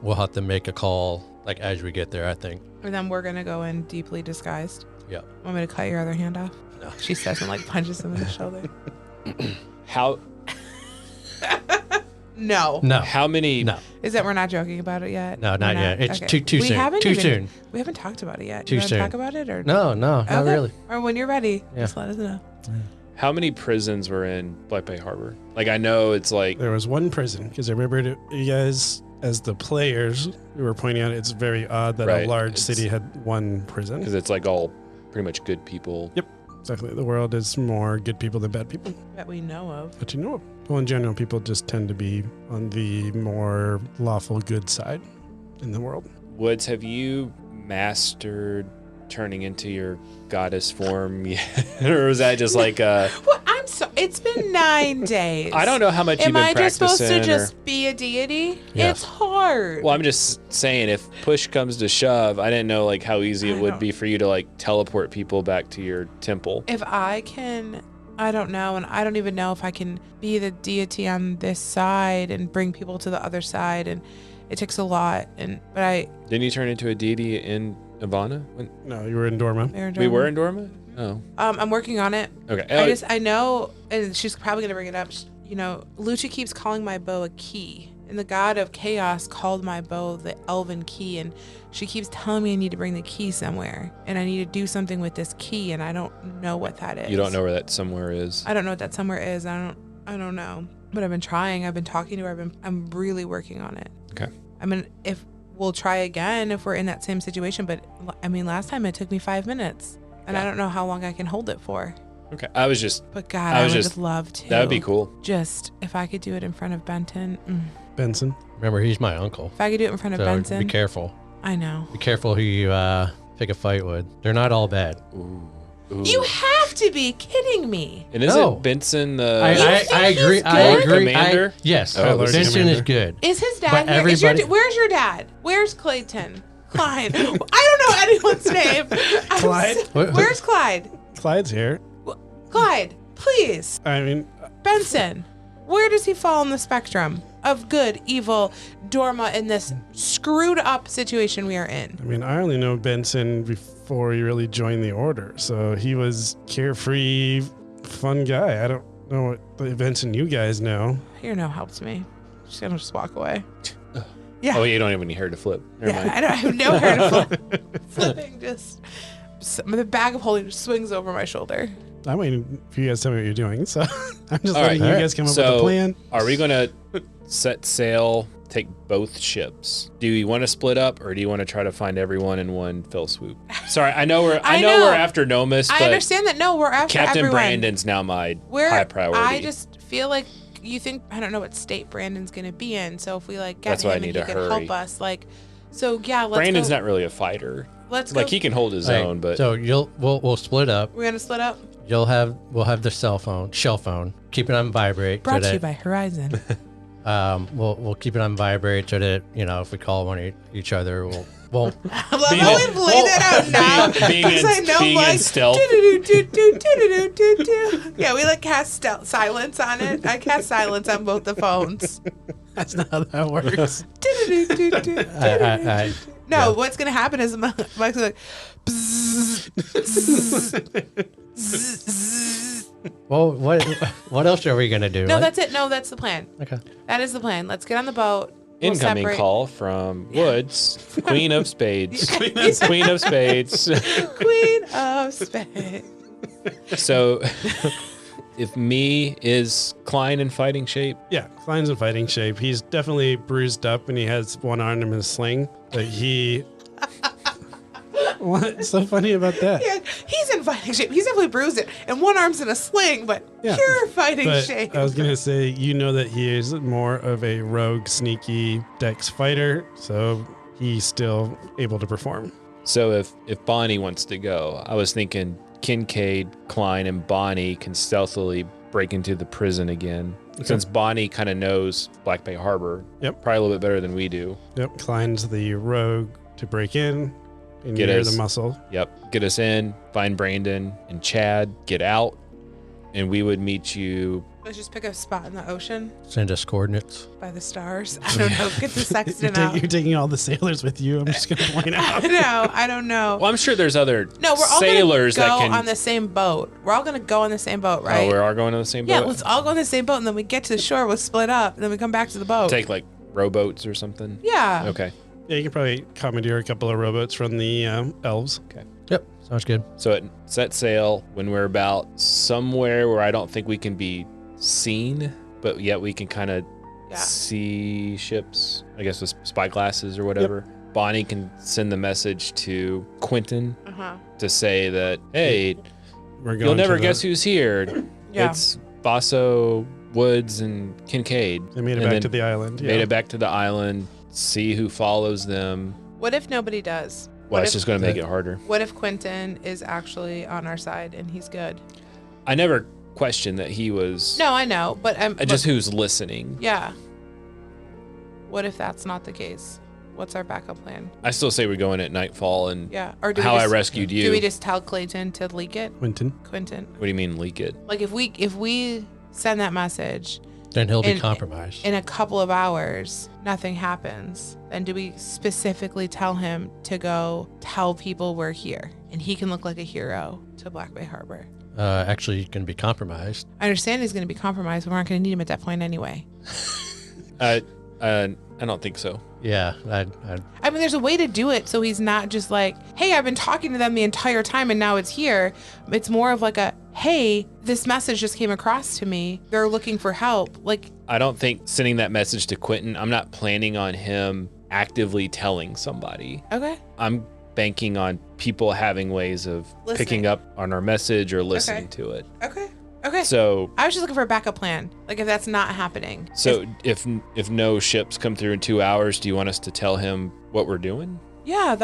we'll have to make a call like as we get there, I think. And then we're going to go in deeply disguised. Yeah. Want me to cut your other hand off? No. She says and like punches him in the shoulder. How No. No. how many? No. Is that we're not joking about it yet? No, We're not yet. It's Okay. too We soon. haven't Too even- soon. We haven't talked about it yet. Too You want to soon. talk about it or No, not Okay. really. Or when you're ready, Yeah. just let us know. How many prisons were in Black Bay Harbor? Like I know it's like There was one prison because I remember you guys, as the players, we were pointing out it's very odd that Right. a large It's- city had one prison. because it's like all pretty much good people. Yep. Exactly. The world is more good people than bad people. That we know of. But you know, well, in general, people just tend to be on the more lawful good side in the world. Woods, have you mastered turning into your goddess form yet? Or was that just like Well, I'm so. It's been 9 days. I don't know how much you've Am been I just practicing. supposed to or- just be a deity? Yeah. It's hard. Well, I'm just saying, if push comes to shove, I didn't know like how easy it I would don't- be for you to like teleport people back to your temple. If I can, I don't know, and I don't even know if I can be the deity on this side and bring people to the other side, and it takes a lot. But I, Didn't you turn into a deity in Ivana? When No, you were in Dorma. we were in Dorma? Oh, I'm working on it. okay. I know, and she's probably gonna bring it up. You know, Lucha keeps calling my bow a key, and the god of chaos called my bow the elven key, and she keeps telling me I need to bring the key somewhere, and I need to do something with this key, and I don't know what that is. You don't know where that somewhere is. I don't know what that somewhere is. I don't know. But I've been trying. I've been talking to her. I'm really working on it. Okay. I mean, if we'll try again if we're in that same situation, but I mean, last time it took me 5 minutes, and I Yeah. don't know how long I can hold it for. Okay. I was just But God, I I was would just- love to. that would be cool. Just if I could do it in front of Benton. Benson. Remember, he's my uncle. If I could do it in front of So Benson. be careful. I know. Be careful who you pick a fight with. They're not all bad. Ooh. You have to be kidding me. And isn't No. Benson the I agree. he's I good? agree. Commander? Yes, Oh, Lord Benson Commander. is good. Is his But dad here? Is your, everybody- where's your dad? Where's Clayton? Clyde. I don't know anyone's name. Clyde? Where's Clyde? Clyde's here. Clyde, please. I mean, Benson, where does he fall on the spectrum? of good, evil Dorma in this screwed up situation we are in. I mean, I only know Benson before he really joined the order, so he was carefree, fun guy. I don't know what the Benson you guys know. You're no help to me. Just gonna just walk away. Yeah. Oh, you don't have any hair to flip. Never mind. I have no hair to flip. Flipping just the bag of holding just swings over my shoulder. I'm waiting for you guys to tell me what you're doing, so I'm just All letting right. you guys come up with a plan. Are we going to set sail, take both ships? Do you want to split up, or do you want to try to find everyone in one fell swoop? Sorry, I know we're after Nomus, but I understand that. No, we're after Captain everyone. Brandon's now my high priority. I just feel like you think I don't know what state Brandon's gonna be in. So if we like get That's why I him and need he to can hurry. help us, like, so yeah, let's Brandon's go. not really a fighter. Let's Like go. he can hold his All right, own, but so we'll split up. We're gonna split up. We'll have the shell phone. Keep it on vibrate. Brought so to you that, by Horizon. we'll keep it on vibrate so that if we call each other, we'll Love how we play that out now. being 'Cause I in, know, being like, in stealth. do-do-do-do-do-do-do-do. Yeah, we like cast silence on it. I cast silence on both the phones. That's not how that works. I No, what's gonna happen is Mike's like, bzzz, bzzz, bzzz. well, what else are we gonna do? No, Like- that's it. No, that's the plan. okay. That is the plan. Let's get on the boat. We'll Incoming separate. call from Woods, Queen of Spades. Queen Queen of Spades. Queen of Spades. So, if me is Klein in fighting shape, Yeah, Klein's in fighting shape. He's definitely bruised up and he has one arm in a sling, but he... What's so funny about that? Yeah, he's in fighting shape. He's definitely bruised it, and one arm's in a sling, but Yeah, pure fighting But shape. I was going to say, you know that he is more of a rogue, sneaky dex fighter, so he's still able to perform. so if Bonnie wants to go, I was thinking Kincaid, Klein, and Bonnie can stealthily break into the prison again. Since Bonnie kind of knows Black Bay Harbor, Yep. probably a little bit better than we do. Yep, Klein's the rogue to break in, and Get you're us. the muscle. Yep, get us in, find Brandon and Chad, get out, and we would meet you. Let's just pick a spot in the ocean Send us coordinates. by the stars. I don't know. Get the sextant out. You're taking all the sailors with you. I'm just going to point out. I don't know. Well, I'm sure there's other No, we're all sailors gonna go that can. on the same boat. We're all gonna go on the same boat, right? Oh, we are going on the same Yeah, boat. let's all go on the same boat, and then we get to the shore. We'll split up, and then we come back to the boat. Take like rowboats or something. Yeah. Okay. Yeah, you can probably commandeer a couple of rowboats from the elves. Yep, sounds good. So it set sail when we're about somewhere where I don't think we can be seen, but yet we can kind of Yeah. see ships, I guess with spy glasses or whatever. Bonnie can send the message to Quentin Uh huh. to say that, hey, We're going you'll never to the- guess who's here. Yeah. It's Basso, Woods, and Kincaid. They made it And back then to the island. Made yeah. it back to the island, see who follows them. What if nobody does? Well, What it's if- just going to make it harder. What if Quentin is actually on our side and he's good? I never questioned that he was No, I know, but just who's listening. yeah. What if that's not the case? What's our backup plan? I still say we go in at nightfall and Yeah, or do how we I just, rescued you. Do we just tell Clayton to leak it? Quentin. Quentin, What do you mean leak it? like if we send that message Then he'll be And- compromised. in a couple of hours, nothing happens, then do we specifically tell him to go tell people we're here and he can look like a hero to Black Bay Harbor? Actually, you can be compromised. I understand he's going to be compromised, but we're not going to need him at that point anyway. I don't think so. Yeah, I mean, there's a way to do it so he's not just like, hey, I've been talking to them the entire time and now it's here. It's more of like a, hey, this message just came across to me. They're looking for help. Like, I don't think sending that message to Quentin, I'm not planning on him actively telling somebody. okay. I'm banking on people having ways of Listening. picking up on our message or listening to it. Okay. Okay. So I was just looking for a backup plan. Like if that's not happening. if no ships come through in 2 hours, do you want us to tell him what we're doing? Yeah,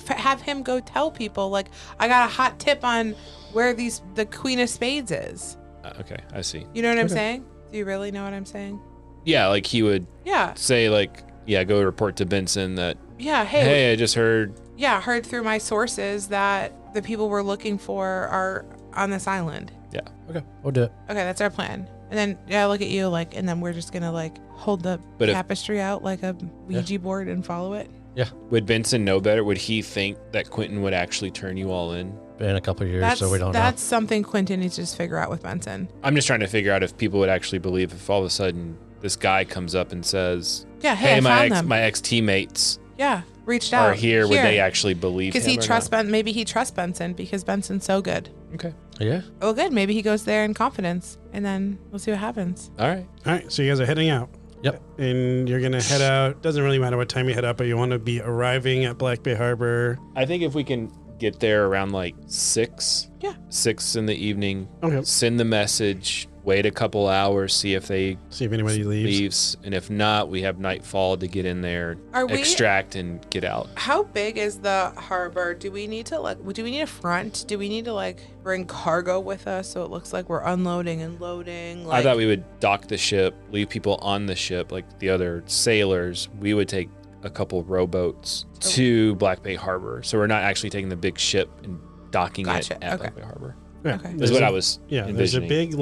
have him go tell people like I got a hot tip on where the Queen of Spades is. Okay, I see. You know what I'm saying? Do you really know what I'm saying? Yeah, like he would Yeah. say like, yeah, go report to Benson that, Yeah. hey, I just heard. Yeah, heard through my sources that the people we're looking for are on this island. Yeah. Okay, we'll do it. Okay, that's our plan. And then I look at you like, and then we're just gonna like hold the tapestry out like a Ouija board and follow it. Yeah. Would Benson know better? Would he think that Quentin would actually turn you all in? Been a couple of years, so we don't know. That's something Quentin needs to just figure out with Benson. I'm just trying to figure out if people would actually believe if all of a sudden this guy comes up and says, Yeah, hey, I found them. my ex teammates Yeah, reached out. are here. Would they actually believe him? Because he trusts maybe he trusts Benson because Benson's so good. Okay. Yeah. Oh, good. Maybe he goes there in confidence, and then we'll see what happens. All right. All right, so you guys are heading out. Yep. And you're going to head out. Doesn't really matter what time you head out, but you want to be arriving at Black Bay Harbor. I think if we can get there around like 6. Yeah. 6 in the evening. Okay. Send the message. Wait a couple hours. See if anybody leaves. And if not, we have nightfall to get in there, extract, and get out. How big is the harbor? Do we need to do we need a front? Do we need to bring cargo with us so it looks like we're unloading and loading? I thought we would dock the ship, leave people on the ship like the other sailors. We would take a couple rowboats to Black Bay Harbor. So we're not actually taking the big ship and docking it at Black Bay Harbor. Yeah. Okay. Is what I was envisioning. There's a big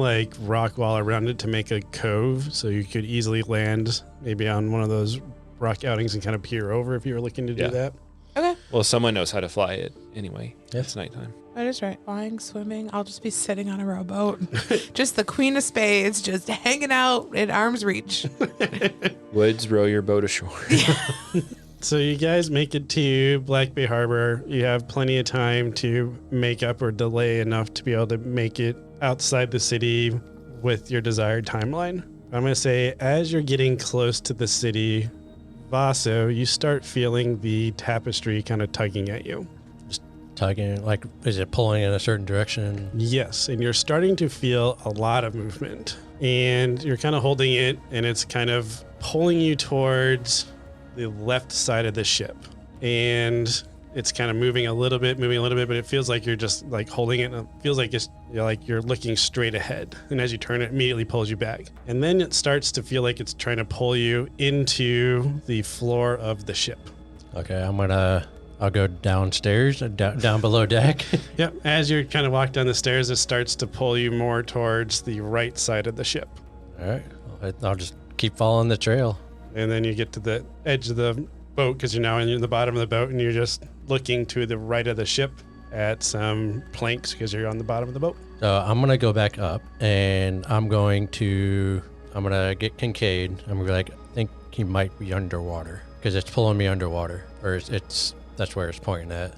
rock wall around it to make a cove, so you could easily land maybe on one of those rock outings and kind of peer over if you were looking to do that. Okay. Well, someone knows how to fly it anyway. Yeah. It's nighttime. That is right. Flying, swimming. I'll just be sitting on a rowboat. Just the Queen of Spades, just hanging out at arm's reach. Woods, row your boat ashore. So you guys make it to Black Bay Harbor. You have plenty of time to make up or delay enough to be able to make it outside the city with your desired timeline. I'm going to say as you're getting close to the city, Vaso, you start feeling the tapestry kind of tugging at you. Just tugging, is it pulling in a certain direction? Yes, and you're starting to feel a lot of movement. And you're kind of holding it, and it's kind of pulling you towards the left side of the ship, and it's kind of moving a little bit, but it feels like you're just holding it, and it feels like you're looking straight ahead, and as you turn it immediately pulls you back, and then it starts to feel like it's trying to pull you into the floor of the ship. Okay, I'll go downstairs, down below deck. Yep, as you kind of walk down the stairs, it starts to pull you more towards the right side of the ship. All right, I'll just keep following the trail. And then you get to the edge of the boat because you're now in the bottom of the boat, and you're just looking to the right of the ship at some planks because you're on the bottom of the boat. So I'm going to go back up, and I'm going to get Kincaid. I'm going to I think he might be underwater because it's pulling me underwater, or that's where it's pointing at.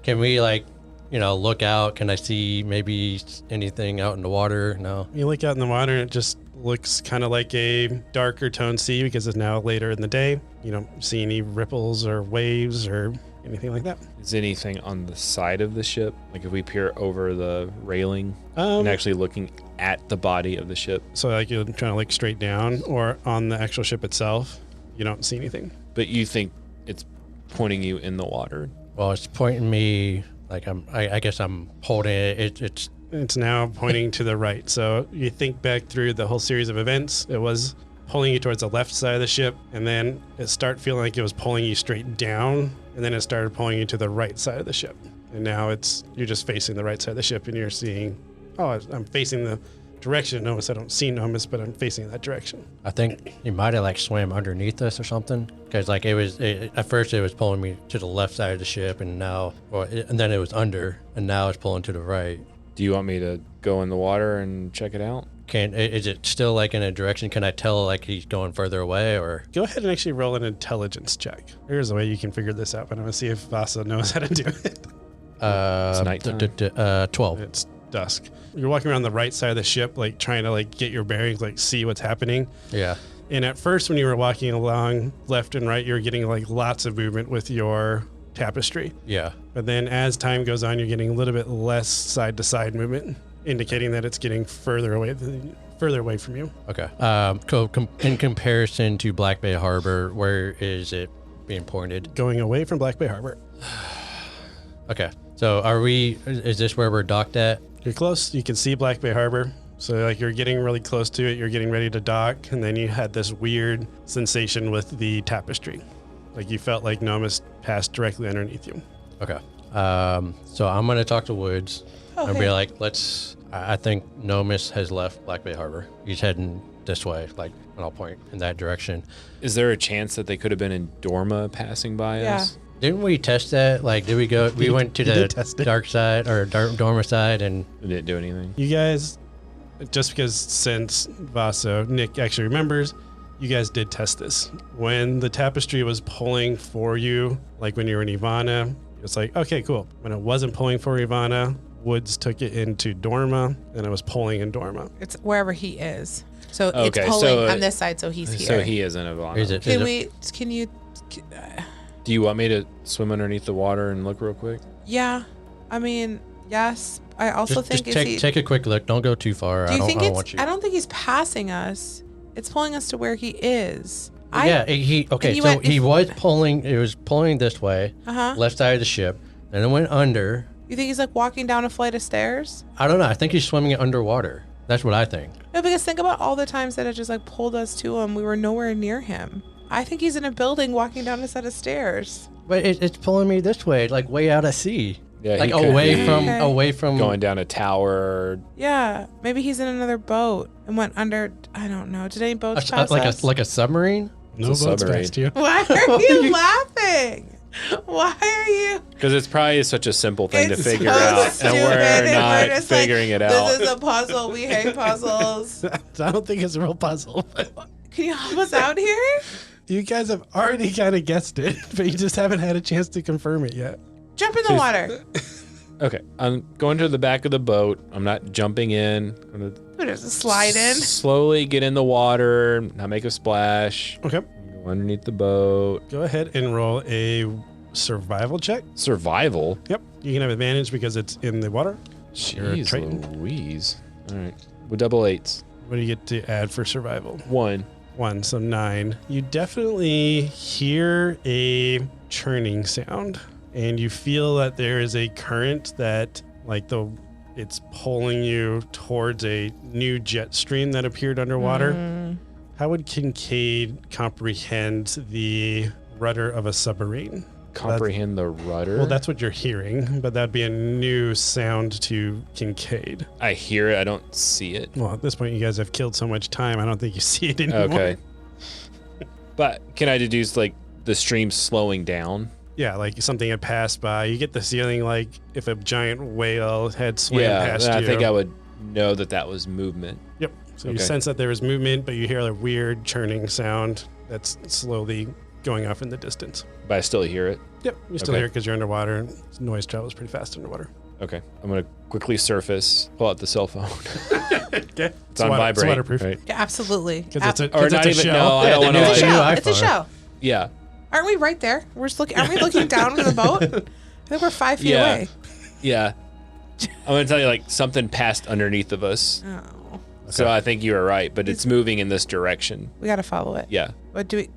Can we look out? Can I see maybe anything out in the water? No. You look out in the water, and it just looks kind of like a darker tone sea because it's now later in the day. You don't see any ripples or waves or anything like that. Is anything on the side of the ship? Like if we peer over the railing and actually looking at the body of the ship? So you're trying to look straight down, or on the actual ship itself, you don't see anything. But you think it's pointing you in the water? Well, it's pointing me I guess I'm holding it. It's now pointing to the right. So you think back through the whole series of events, it was pulling you towards the left side of the ship, and then it started feeling like it was pulling you straight down, and then it started pulling you to the right side of the ship. And now you're just facing the right side of the ship, and you're seeing, I'm facing the direction. Notice I don't see Nomus, but I'm facing that direction. I think he might have swam underneath us or something, because at first it was pulling me to the left side of the ship, and then it was under, and now it's pulling to the right. Do you want me to go in the water and check it out? Is it still in a direction? Can I tell he's going further away, or? Go ahead and actually roll an intelligence check. Here's a way you can figure this out, but I'm going to see if Vasa knows how to do it. It's nighttime. 12. It's dusk. You're walking around the right side of the ship, trying to get your bearings, see what's happening. Yeah. And at first, when you were walking along left and right, you're getting lots of movement with your tapestry. Yeah. But then as time goes on, you're getting a little bit less side to side movement, indicating that it's getting further away from you. Okay. In comparison to Black Bay Harbor, where is it being pointed? Going away from Black Bay Harbor. Okay. So is this where we're docked at? You're close. You can see Black Bay Harbor. So you're getting really close to it. You're getting ready to dock. And then you had this weird sensation with the tapestry. You felt like Nomus passed directly underneath you. Okay. So I'm going to talk to Woods and be I think Nomis has left Black Bay Harbor. He's heading this way, like, and I'll point in that direction. Is there a chance that they could have been in Dorma passing by us? Didn't we test that? Like, did we go? We went to the dark side or Dormer side, and It didn't do anything. You guys, just because since Vaso, Nick actually remembers, you guys did test this. When the tapestry was pulling for you, like when you were in Ivana, it's like, okay, cool. When it wasn't pulling for Ivana, Woods took it into Dorma, and it was pulling in Dorma. It's wherever he is. So Okay, it's pulling so, on this side, so he's here. So he isn't Ivana. is it? Can you? Do you want me to swim underneath the water and look real quick? Yeah, I mean, yes. I also think take a quick look. Don't go too far. Do you think I want you. I don't think he's passing us. It's pulling us to where he is. He was pulling. It was pulling this way, left side of the ship, and it went under. You think he's like walking down a flight of stairs? I don't know. I think he's swimming it underwater. That's what I think. No, because think about all the times that it just like pulled us to him. We were nowhere near him. I think he's in a building walking down a set of stairs. But it's pulling me this way, like way out at sea. Yeah, like he could be away from going down a tower. Yeah, maybe he's in another boat and went under. I don't know. Did any boats pass us? like a submarine? No boats passed you. Why are you laughing? Why are you? Because it's probably such a simple thing to It's figure so out, stupid. and we're not just figuring it out. This is a puzzle. We hate puzzles. I don't think it's a real puzzle. Can you help us out here? You guys have already kind of guessed it, but you just haven't had a chance to confirm it yet. Jump in the water. Okay, I'm going to the back of the boat. I'm not jumping in. I'm gonna We're just slide in. slowly get in the water, not make a splash. Okay. Go underneath the boat. Go ahead and roll a survival check. Survival. Yep. You can have advantage because it's in the water. You're a Jeez Triton. Louise. All right, with double eights. What do you get to add for survival? 1. 1, so 9. You definitely hear a churning sound, and you feel that there is a current that, it's pulling you towards a new jet stream that appeared underwater. How would Kincaid comprehend the rudder of a submarine? Comprehend the rudder? Well, that's what you're hearing, but that'd be a new sound to Kincaid. I hear it. I don't see it. Well, at this point, you guys have killed so much time, I don't think you see it anymore. Okay. But can I deduce, the stream slowing down? Yeah, like something had passed by. You get the feeling like if a giant whale had swam past you. I think I would know that was movement. Yep. So you Okay. sense that there is movement, but you hear a weird churning sound that's slowly going off in the distance. But I still hear it. Yep. You still Okay. hear it because you're underwater, and noise travels pretty fast underwater. Okay. I'm going to quickly surface, pull out the cell phone. Okay. It's on vibrate. It's waterproof. Right? Yeah, absolutely. Because it's a, Or 'cause not it's a even, show. no, I don't want It's a to, new show. It's a iPhone. show. yeah. Aren't we right there? We're just looking. Aren't we looking down from the boat? I think we're 5 feet Yeah. away. Yeah. I'm going to tell you, something passed underneath of us. Oh, So I think you were right, but it's moving in this direction. we gotta follow it. Yeah. What do we?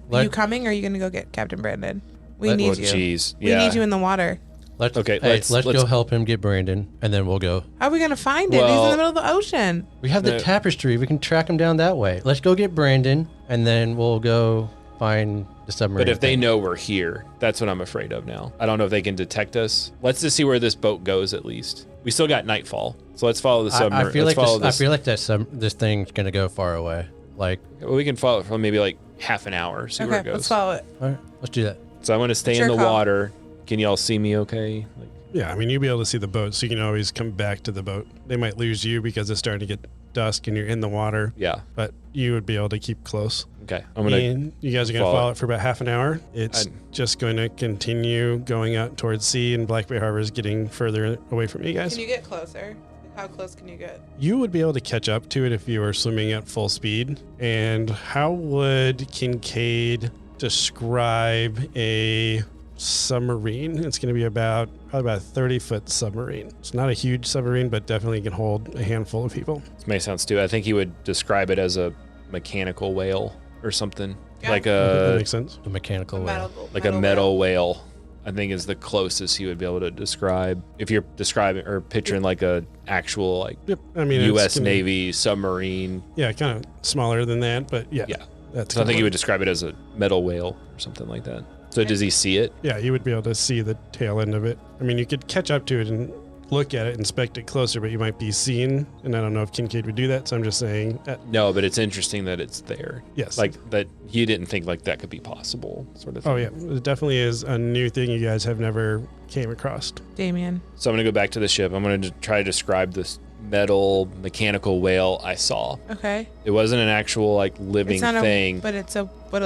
Let- you coming, or are you gonna go get Captain Brandon? We Let- need Oh, you. jeez. We Yeah. need you in the water. Let's Okay, let's let's- go help him get Brandon, and then we'll go. How are we gonna find him? He's in Well- the middle of the ocean. We have the No. tapestry. We can track him down that way. Let's go get Brandon, and then we'll go find the submarine. But if they thing. know we're here, that's what I'm afraid of now. I don't know if they can detect us. Let's just see where this boat goes at least. We still got nightfall. So let's follow the submarine. I feel let's like follow this, I feel like this thing's gonna go far away. Like, Well, we can follow it for maybe half an hour, see where it Okay, goes. let's follow it. all right, let's do that. So I want to stay It's in your the call. water. Can y'all see me okay? Yeah, I mean, you'll be able to see the boat, so you can always come back to the boat. They might lose you because it's starting to get dusk and you're in the water, Yeah. but you would be able to keep close. Okay. I'm going to And you guys are going to follow follow it for about half an hour. It's just going to continue going out towards sea, and Black Bay Harbor is getting further away from you guys. Can you get closer? How close can you get? You would be able to catch up to it if you were swimming at full speed. And how would Kincaid describe a submarine? It's going to be probably about a 30-foot submarine. It's not a huge submarine, but definitely can hold a handful of people. This may sound stupid. I think he would describe it as a mechanical whale or something. Yeah. Like That a makes sense. A mechanical whale. metal whale. I think is the closest he would be able to describe. If you're describing or picturing a actual Yep. I mean, it's U.S. gonna- Navy submarine. Yeah, kind of smaller than that, but yeah. Yeah. That's So I think he kinda would describe it as a metal whale or something like that. So does he see it? Yeah, you would be able to see the tail end of it. I mean, you could catch up to it in look at it, inspect it closer, but you might be seen. And I don't know if Kincaid would do that. So I'm just saying. No, but it's interesting that it's there. Yes. Like that you didn't think like that could be possible, sort of thing. Oh, yeah. It definitely is a new thing you guys have never came across. Damien. So I'm going to go back to the ship. I'm going to try to describe this metal mechanical whale I saw. Okay. It wasn't an actual like living It's not thing. but it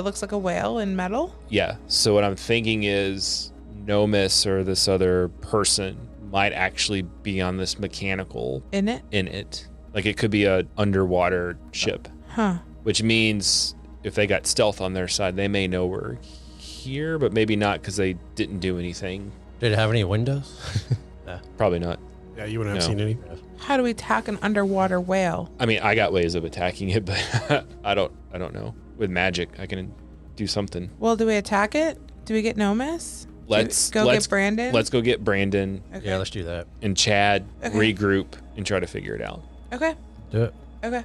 looks like a whale in metal. Yeah. So what I'm thinking is Nomis or this other person might actually be on this mechanical In it? Like it could be a underwater ship, Huh. which means if they got stealth on their side, they may know we're here, but maybe not because they didn't do anything. Did it have any windows? Probably not. Yeah, you wouldn't have No. seen any. How do we attack an underwater whale? I mean, I got ways of attacking it, but I don't know. With magic, I can do something. Well, do we attack it? Do we get Nomis? Let's get Brandon. Let's go get Brandon Okay. Yeah, let's do that. and Chad, Okay. regroup, and try to figure it out. Okay. Do it. Okay.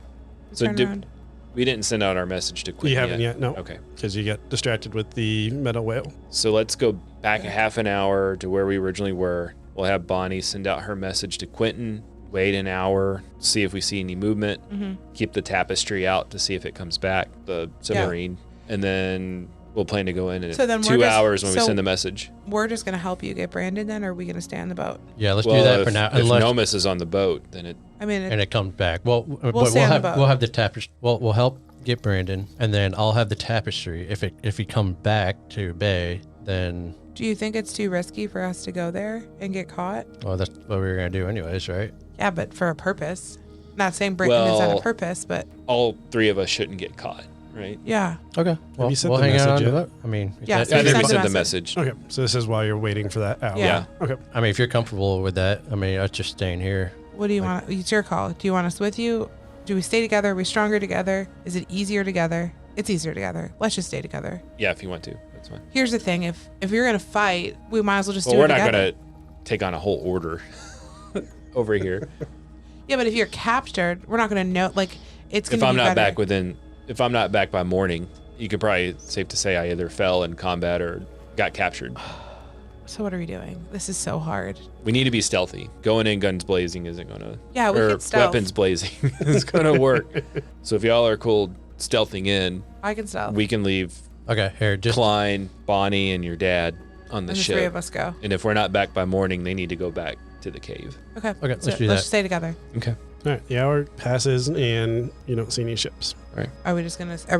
So Turn around. we didn't send out our message to Quinn You haven't yet, no. Okay. Because you got distracted with the metal whale. So let's go back a half an hour to where we originally were. We'll have Bonnie send out her message to Quentin, wait an hour, see if we see any movement, keep the tapestry out to see if it comes back, the submarine, and then we'll plan to go in So then 2 we're just- hours when we so- send the message. We're just gonna help you get Brandon then, or are we gonna stay on the boat? Yeah, let's do that if, for now. If Unless, Nomis is on the boat, then it I mean, and it comes back. Well, but stay on the boat. we'll have the tapestry. We'll help get Brandon, and then I'll have the tapestry. If he comes back to Bay, then do you think it's too risky for us to go there and get caught? well, that's what we were gonna do anyways, right? Yeah, but for a purpose. Not saying Brandon is on Well- a purpose, but all 3 of us shouldn't get caught, right? yeah. Okay. Well, you sent we'll the hang out on message the yet? boat. I mean, Yeah, that- so I you think we sent sent the the message. Okay, so this is while you're waiting for that hour. Yeah. Okay. I mean, if you're comfortable with that, I mean, us just staying here. What do you want? It's your call. Do you want us with you? Do we stay together? Are we stronger together? Is it easier together? It's easier together. Let's just stay together. Yeah, if you want to, that's fine. Here's the thing: if you're gonna fight, we might as well just Well, do we're it not together. going to take on a whole order over here. Yeah, but if you're captured, we're not gonna know. Like, it's gonna If I'm be not better. if I'm not back by morning, you could probably safe to say I either fell in combat or got captured. So what are we doing? This is so hard. We need to be stealthy. Going in guns blazing isn't going to. Yeah, we or could stealth. weapons blazing is going to work. So if y'all are cool stealthing in, I can stealth. we can leave Okay, here, just Klein, Bonnie, and your dad on the and the ship. 3 of us go. And if we're not back by morning, they need to go back to the cave. Okay. let's do Let's that. just stay together. Okay. All right. The hour passes and you don't see any ships. Are we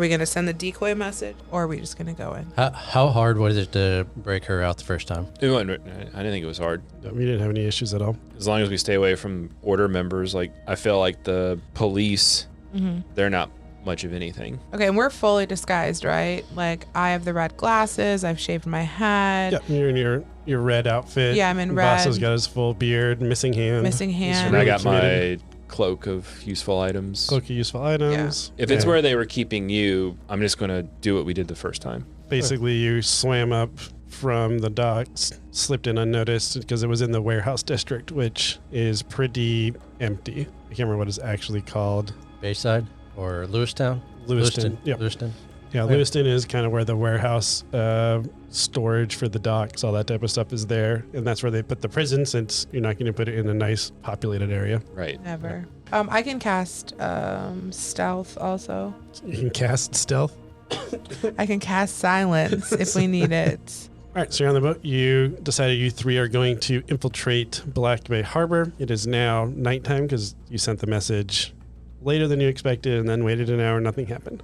gonna send the decoy message, or are we just gonna go in? How hard was it to break her out the first time? I didn't think it was hard. We didn't have any issues at all. As long as we stay away from order members, like I feel like the police, they're not much of anything. Okay, and we're fully disguised, right? Like, I have the red glasses. I've shaved my head. Yeah, you're in your red outfit. Yeah, I'm in Boss has red. got his full beard, missing hand. Missing hand. And I got committed. my cloak of useful items. Cloak of useful items. If it's Yeah. where they were keeping you, I'm just going to do what we did the first time. Basically, you swam up from the docks, slipped in unnoticed because it was in the warehouse district, which is pretty empty. I can't remember what it's actually called. Bayside or Lewistown? Lewiston. Yep. Lewiston. Yeah, Okay. Lewiston is kind of where the warehouse storage for the docks, all that type of stuff is there. And that's where they put the prison since you're not going to put it in a nice populated area. Right. Never. I can cast stealth also. You can cast stealth. I can cast silence if we need it. All right, so you're on the boat. You decided you 3 are going to infiltrate Black Bay Harbor. It is now nighttime because you sent the message later than you expected and then waited an hour, nothing happened.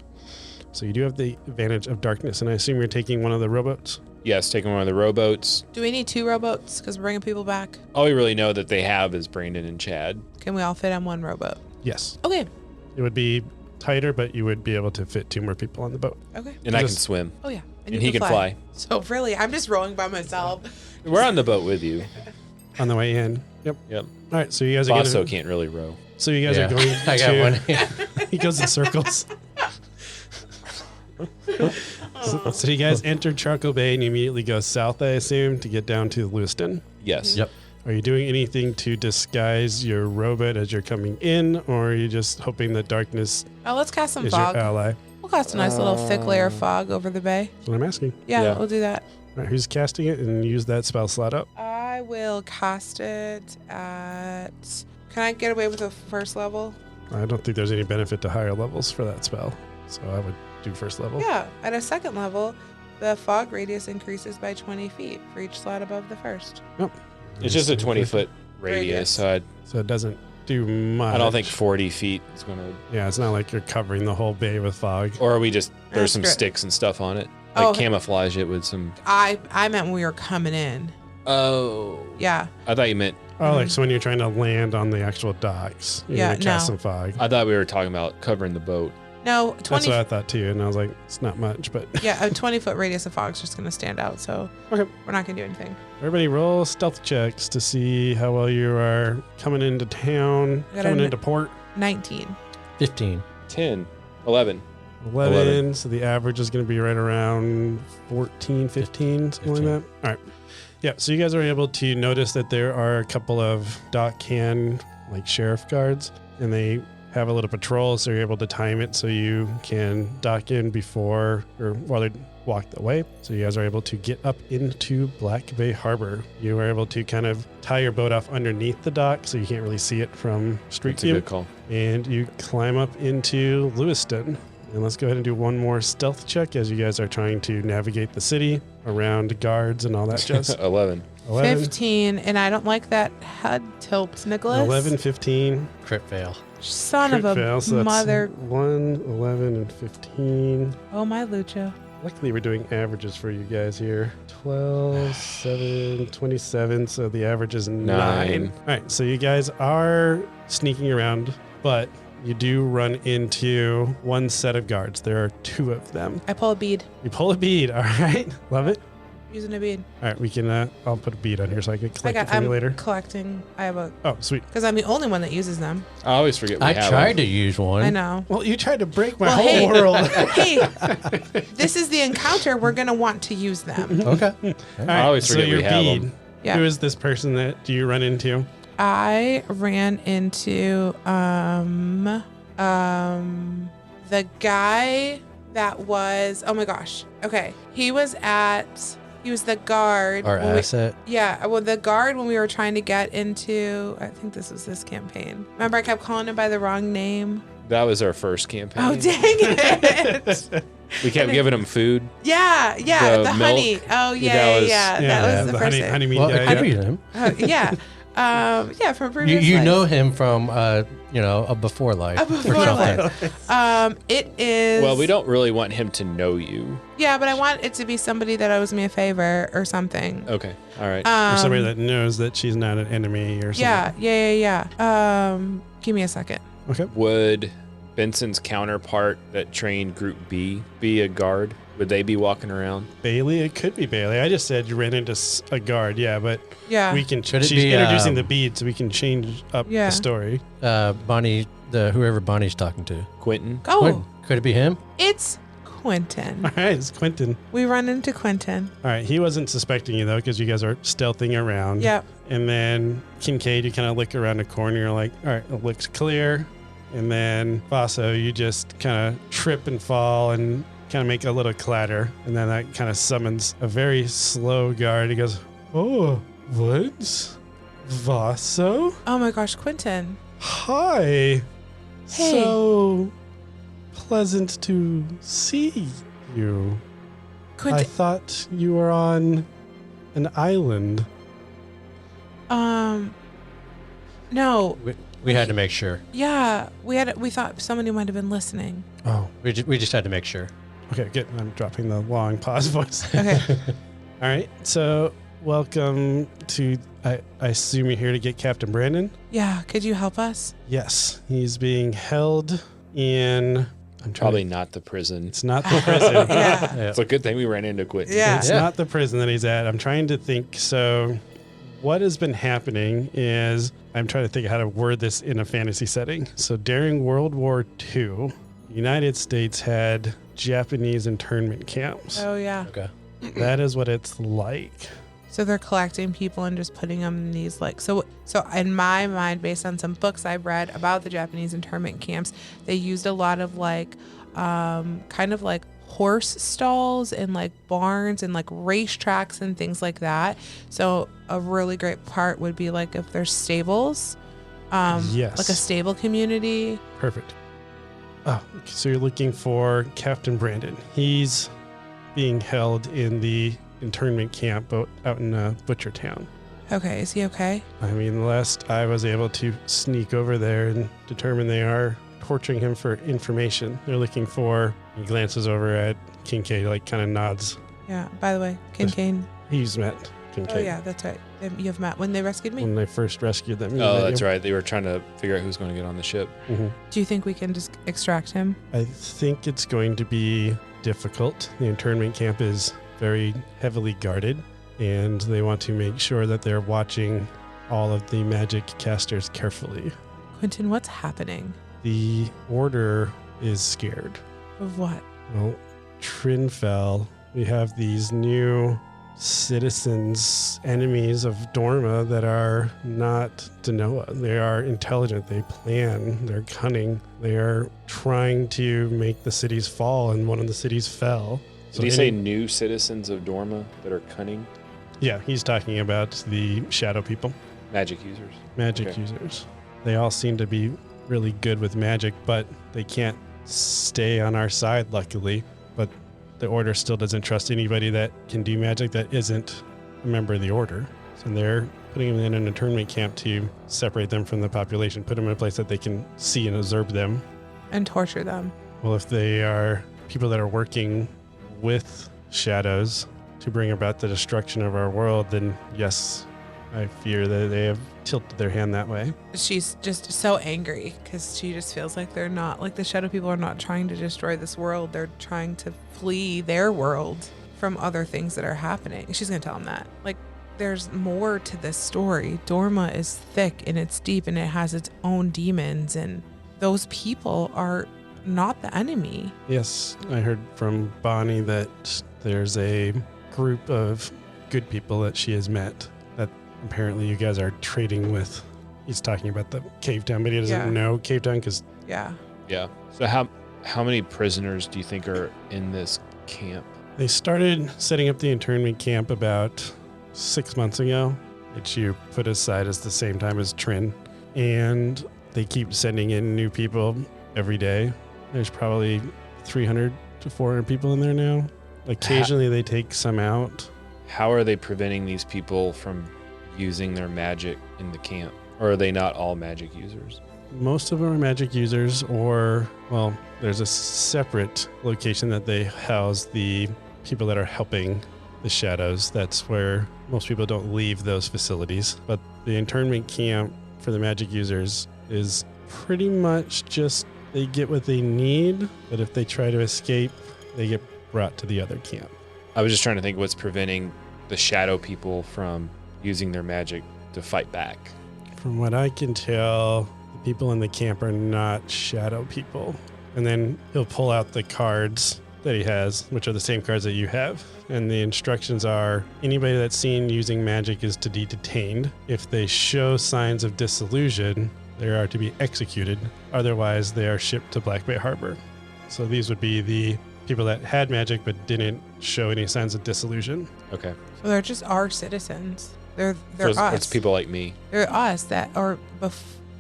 So you do have the advantage of darkness, and I assume you're taking one of the rowboats? Yes, taking one of the rowboats. Do we need 2 rowboats because we're bringing people back? All we really know that they have is Brandon and Chad. Can we all fit on one rowboat? Yes. Okay. It would be tighter, but you would be able to fit 2 more people on the boat. Okay. And I can Just- swim. Oh yeah. And he can fly. So really, I'm just rowing by myself. We're on the boat with you. On the way in. Yep. Yep. All right, so you guys are Basso going to... can't really row. So you guys Yeah. are going to... I got one. He goes in circles. So you guys enter Charcoal Bay and you immediately go south, I assume, to get down to Lewiston. Yes. Yep. Are you doing anything to disguise your rowboat as you're coming in, or are you just hoping that darkness Oh, let's cast some is fog. your ally? We'll cast a nice little thick layer of fog over the bay. That's what I'm asking. Yeah, Yeah. we'll do that. All right, who's casting it and use that spell slot up? I will cast it at... Can I get away with a first level? I don't think there's any benefit to higher levels for that spell. So I would do first level. Yeah. At a second level, the fog radius increases by 20 feet for each slot above the first. It's just a 20-foot radius, so So it doesn't do much. I don't think 40 feet is going to... Yeah, it's not like you're covering the whole bay with fog. Or are we just... There's That's some great. sticks and stuff on it. Like Oh. camouflage it with some... I meant when we were coming in. Oh. Yeah. I thought you meant... Oh, like so when you're trying to land on the actual docks, you're Yeah, gonna cast no. some fog. I thought we were talking about covering the boat. No, That's 20... what I thought too, and I was like, it's not much, but Yeah, a 20-foot radius of fog's just going to stand out, so Okay. we're not going to do anything. everybody roll stealth checks to see how well you are coming into town, I got coming a- into port. 19. 15. 10. 11. 11, so the average is going to be right around 14, 15, something like that. All right. Yeah, so you guys are able to notice that there are a couple of dock hand, like sheriff guards, and they have a little patrol, so you're able to time it so you can dock in before or while they walk away. So you guys are able to get up into Black Bay Harbor. You are able to kind of tie your boat off underneath the dock so you can't really see it from street That's a view. good call. And you climb up into Lewiston. And let's go ahead and do one more stealth check as you guys are trying to navigate the city around guards and all that jazz. 11. 11, 15, and I don't like that head tilt, Nicholas. 11, 15. Crit fail. Son Crit of a fail, so that's mother. 1, 11, and 15. Oh, my Lucha. Luckily, we're doing averages for you guys here. 12, 7, 27. So the average is 9. All right. So you guys are sneaking around, but you do run into one set of guards. There are 2 of them. I pull a bead. You pull a bead. All right. Love it. Using a bead. All right. We can, I'll put a bead on here so I can collect it for I'm you later. collecting. I have a... Oh, sweet. Because I'm the only one that uses them. I always forget we I have tried them. to use one. I know. Well, you tried to break my Well, whole hey. world. Hey, this is the encounter. We're going to want to use them. Okay. All right, I always forget your we have bead. them. Yeah. Who is this person that do you run into? I ran into the guy that was, oh my gosh. Okay. He was the guard. Our when we- asset. Yeah, well, the guard when we were trying to get into, I think this was this campaign. Remember, I kept calling him by the wrong name. That was our first campaign. Oh, dang it! We kept giving them food. Yeah, The the milk. honey. Oh, That was- that was the first thing. honey meat Well, guy. it could yeah. be him. Yeah. Yeah, from You, previous you lives. know him from, a before life. A before or something. life. It is. Well, we don't really want him to know you. Yeah, but I want it to be somebody that owes me a favor or something. Okay. All right. Or somebody that knows that she's not an enemy or something. Yeah. Give me a second. Okay. Would Benson's counterpart that trained Group B be a guard? Would they be walking around? Bailey, it could be Bailey. I just said you ran into a guard, yeah, but Yeah. we can. Could it She's be, introducing the bead, so we can change up Yeah. the story. Bonnie, whoever Bonnie's talking to. Quentin? Oh, Could it be him? it's Quentin. All right, it's Quentin. We run into Quentin. All right, he wasn't suspecting you though, because you guys are stealthing around. Yep. And then Kincaid, you kind of look around the corner. You're like, all right, it looks clear. And then Vaso, you just kind of trip and fall and kind of make a little clatter. And then that kind of summons a very slow guard. He goes, oh, Woods? Vaso? Oh my gosh, Quentin. Hi. So pleasant to see you. I Quentin. thought you were on an island. No. We had to make sure. Yeah, we thought somebody might have been listening. Oh, We just had to make sure. okay, good. I'm dropping the long pause voice. Okay. All right, so welcome to, I assume you're here to get Captain Brandon? Yeah, could you help us? Yes, he's being held in, I'm trying Probably to, not the prison. it's not the prison. Yeah. It's a good thing we ran into Quentin. Yeah. It's not the prison that he's at. I'm trying to think. So what has been happening is I'm trying to think of how to word this in a fantasy setting. So during World War II, the United States had Japanese internment camps. Oh yeah. Okay. That is what it's like. So they're collecting people and just putting them in these so in my mind, based on some books I've read about the Japanese internment camps, they used a lot of kind of like horse stalls and like barns and like racetracks and things like that. So a really great part would be like if there's stables, Yes. like a stable community. Perfect. Oh, so you're looking for Captain Brandon. He's being held in the internment camp out in Butcher Town. Okay, is he okay? I mean, the last I was able to sneak over there and determine they are torturing him for information. They're looking for, he glances over at Kincaid, like kind of nods. Yeah, by the way, Kincaid. He's met Kincaid. Oh yeah, that's right. You've met when they rescued me. When they first rescued them. Oh, that's right. They were trying to figure out who's going to get on the ship. Mm-hmm. Do you think we can just extract him? I think it's going to be difficult. The internment camp is very heavily guarded, and they want to make sure that they're watching all of the magic casters carefully. Quentin, what's happening? The Order is scared. Of what? Well, Trinfell, we have these new citizens, enemies of Dorma that are not Denoa. They are intelligent, they plan, they're cunning, they are trying to make the cities fall, and one of the cities fell. Did he say new citizens of Dorma that are cunning? Yeah, he's talking about the shadow people. Magic users. Magic users. They all seem to be really good with magic, but they can't stay on our side, luckily. But the Order still doesn't trust anybody that can do magic that isn't a member of the Order. So they're putting them in an internment camp to separate them from the population, put them in a place that they can see and observe them. And torture them. Well, if they are people that are working with shadows to bring about the destruction of our world, then yes, I fear that they have tilted their hand that way. She's just so angry because she just feels like they're not, like the shadow people are not trying to destroy this world. They're trying to flee their world from other things that are happening. She's going to tell them that. Like, there's more to this story. Dorma is thick and it's deep and it has its own demons, and those people are not the enemy. Yes, I heard from Bonnie that there's a group of good people that she has met that apparently you guys are trading with. He's talking about the Cave Town, but he doesn't know Cave Town because... Yeah. Yeah. So how many prisoners do you think are in this camp? They started setting up the internment camp about 6 months ago, which you put aside as the same time as Trin. And they keep sending in new people every day. There's probably 300 to 400 people in there now. Occasionally they take some out. How are they preventing these people from using their magic in the camp? Or are they not all magic users? Most of them are magic users, or, well, there's a separate location that they house the people that are helping the shadows. That's where most people don't leave those facilities. But the internment camp for the magic users is pretty much just they get what they need, but if they try to escape, they get brought to the other camp. I was just trying to think what's preventing the shadow people from using their magic to fight back. From what I can tell, the people in the camp are not shadow people. And then he'll pull out the cards that he has, which are the same cards that you have. And the instructions are anybody that's seen using magic is to be detained. If they show signs of disillusion, they are to be executed. Otherwise, they are shipped to Black Bay Harbor. So these would be the people that had magic but didn't show any signs of disillusion. Okay. So they're just our citizens. They're So us. it's people like me. They're us that are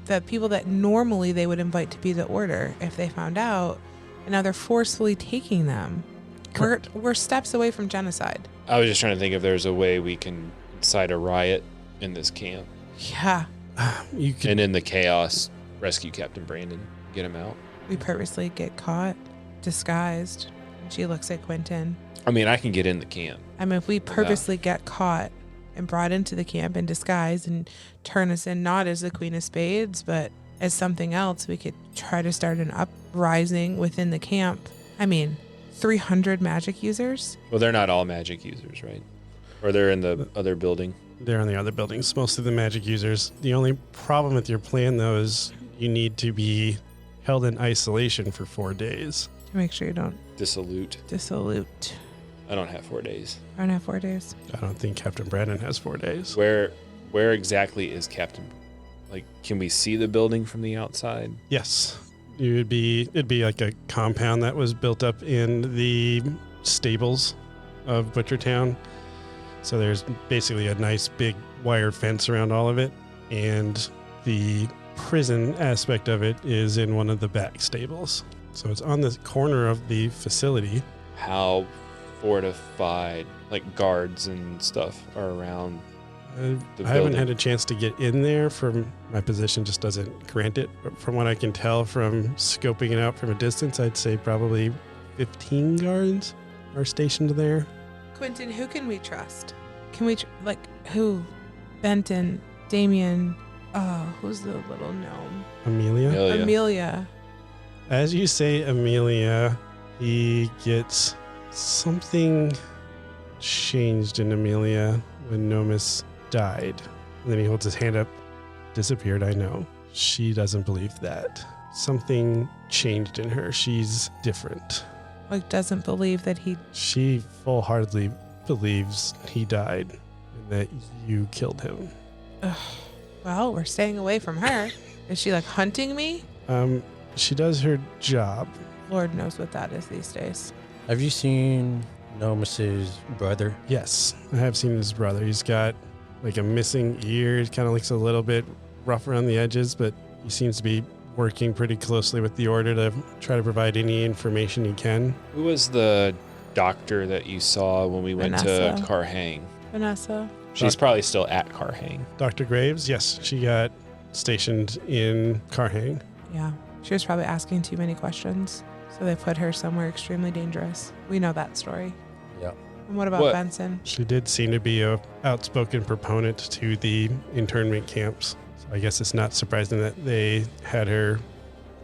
the people that normally they would invite to be the Order if they found out, and now they're forcefully taking them. Correct. We're steps away from genocide. I was just trying to think if there's a way we can incite a riot in this camp. Yeah. You could And in the chaos, rescue Captain Brandon, get him out. We purposely get caught, disguised. She looks at Quentin. I mean, I can get in the camp. I mean, if we purposely get caught and brought into the camp in disguise and turn us in not as the Queen of Spades, but as something else, we could try to start an uprising within the camp. I mean, 300 magic users? Well, they're not all magic users, right? Or they're in the other building. They're in the other buildings, most of the magic users. The only problem with your plan, though, is you need to be held in isolation for 4 days. To make sure you don't Dissolute. dissolute. I don't have 4 days. I don't have 4 days. I don't think Captain Brandon has 4 days. Where exactly is Captain? Like, can we see the building from the outside? Yes. It'd be like a compound that was built up in the stables of Butchertown. So there's basically a nice big wire fence around all of it, and the prison aspect of it is in one of the back stables. So it's on the corner of the facility. How fortified, like guards and stuff, are around the I haven't building? had a chance to get in there from my position just doesn't grant it. But from what I can tell from scoping it out from a distance, I'd say probably 15 guards are stationed there. Quentin, who can we trust? Can we, who? Benton, Damien, who's the little gnome? Amelia? Amelia. As you say, Amelia, he gets something changed in Amelia when Nomus died. And then he holds his hand up. Disappeared, I know. She doesn't believe that. Something changed in her. She's different. Like, doesn't believe that he... She full-heartedly believes he died and that you killed him. Well, we're staying away from her. Is she, like, hunting me? She does her job. Lord knows what that is these days. Have you seen Nomus's brother? Yes, I have seen his brother. He's got like a missing ear. He kind of looks a little bit rough around the edges, but he seems to be working pretty closely with the Order to try to provide any information he can. Who was the doctor that you saw when we went to Vanessa. Carhang? Vanessa. She's probably still at Carhang. Dr. Graves, yes, she got stationed in Carhang. Yeah. She was probably asking too many questions. So they put her somewhere extremely dangerous. We know that story. Yeah. And what about What? Benson? She did seem to be a outspoken proponent to the internment camps. So I guess it's not surprising that they had her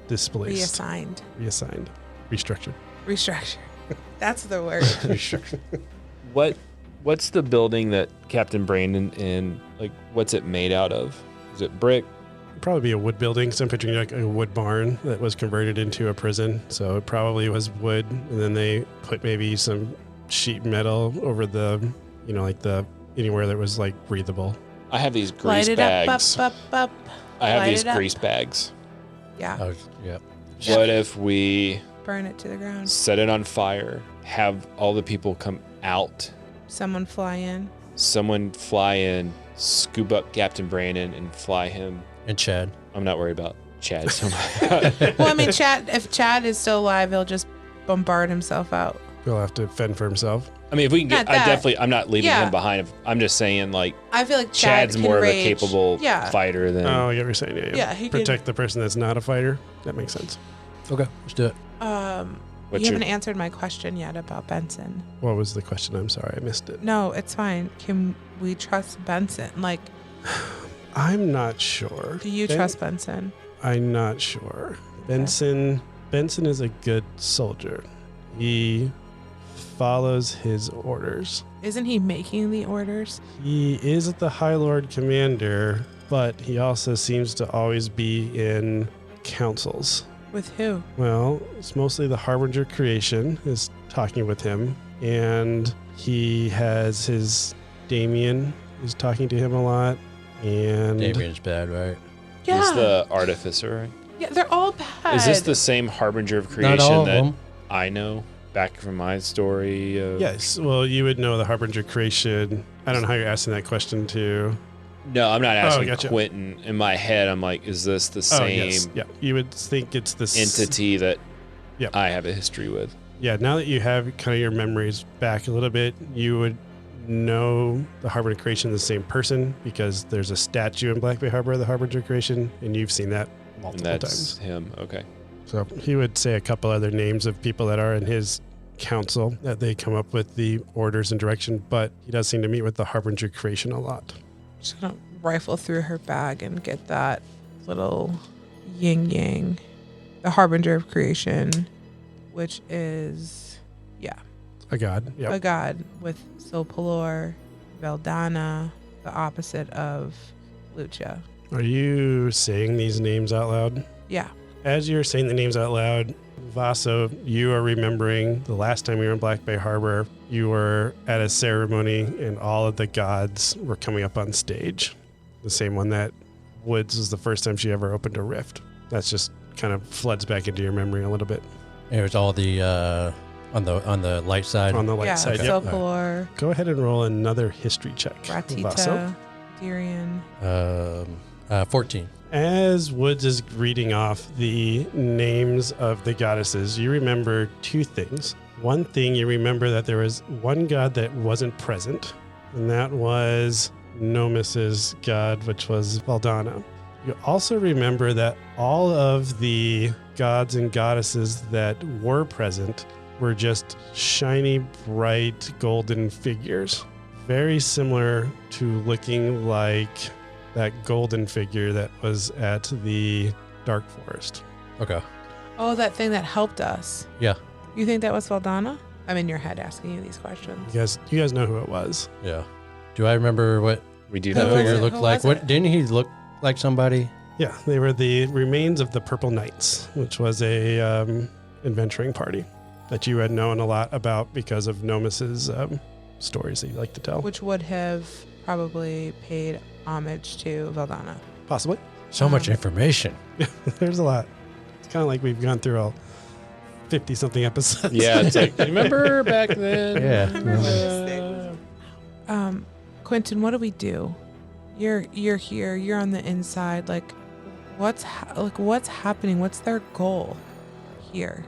displaced. Reassigned. Reassigned. Restructured. Restructure. That's the word. Restructured. What's the building that Captain Brandon in? Like, what's it made out of? Is it brick? Probably be a wood building. So I'm picturing like a wood barn that was converted into a prison. So it probably was wood, and then they put maybe some sheet metal over the, like the anywhere that was like breathable. I have these grease Light it bags. up. I have Light these it up. grease bags. Yeah. Oh, yeah. What if we Burn it to the ground. set it on fire, have all the people come out, Someone fly in. someone fly in, scoop up Captain Brandon and fly him? And Chad. I'm not worried about Chad so much. Well, I mean, if Chad is still alive, he'll just bombard himself out. He'll have to fend for himself. I mean, if we can Not get, that. I'm not leaving Yeah. him behind. I'm just saying, like, I feel like Chad Chad's can more of a rage. capable Yeah. fighter than. Oh, I get what you're saying. Yeah, Yeah, he can- protect the person that's not a fighter. That makes sense. Okay, let's do it. What's You your- haven't answered my question yet about Benson. What was the question? I'm sorry, I missed it. No, it's fine. Can we trust Benson? Like, I'm not sure. do you trust Benson? I'm not sure. Benson is a good soldier. He follows his orders. Isn't he making the orders? He is the High Lord Commander, but he also seems to always be in councils. With who? Well, it's mostly the Harbinger Creation is talking with him, and he has his Damien is talking to him a lot, and Damien's bad, right? Yeah. He's the artificer, right? Yeah, they're all bad. Is this the same Harbinger of Not Creation all of that them. I know back from my story? yes, well, you would know the Harbinger Creation. I don't know how you're asking that question to. No, I'm not asking gotcha. Quentin. In my head, I'm like, is this the same Oh, yes. Yeah, you would think it's the entity that Yep. I have a history with? Yeah, now that you have kind of your memories back a little bit, you would know the Harbinger Creation the same person because there's a statue in Black Bay Harbor of the Harbinger Creation, and you've seen that And multiple that's times. him. Okay. So he would say a couple other names of people that are in his council that they come up with the orders and direction, but he does seem to meet with the Harbinger Creation a lot. Just gonna rifle through her bag and get that little yin yang, the Harbinger of Creation, which is, A god. Yep. a god with Solpalor, Veldana, the opposite of Lucia. Are you saying these names out loud? Yeah. As you're saying the names out loud, Vaso, you are remembering the last time you were in Black Bay Harbor. You were at a ceremony and all of the gods were coming up on stage. The same one that Woods was the first time she ever opened a rift. That's just kind of floods back into your memory a little bit. It was all the on the light side. On the light side, yep. Folklore, Go ahead and roll another history check. Vaso. Ratita, Darian. 14. As Woods is reading off the names of the goddesses, you remember two things. One thing, you remember that there was one god that wasn't present, and that was Nomus's god, which was Valdana. You also remember that all of the gods and goddesses that were present were just shiny, bright, golden figures. Very similar to looking like that golden figure that was at the Dark Forest. Okay. Oh, that thing that helped us. Yeah. You think that was Valdana? I'm in your head asking you these questions. You guys know who it was. Yeah. Do I remember what We do that know. figure it? looked Who like? was What it? didn't he look like somebody? Yeah, they were the remains of the Purple Knights, which was a adventuring party that you had known a lot about because of Nomus's stories that you like to tell. Which would have probably paid homage to Valdana. Possibly. So much information. There's a lot. It's kind of like we've gone through all 50-something episodes. Yeah, it's like, remember back then? Yeah. Quentin, what do we do? You're here. You're on the inside. Like, what's happening? What's their goal here?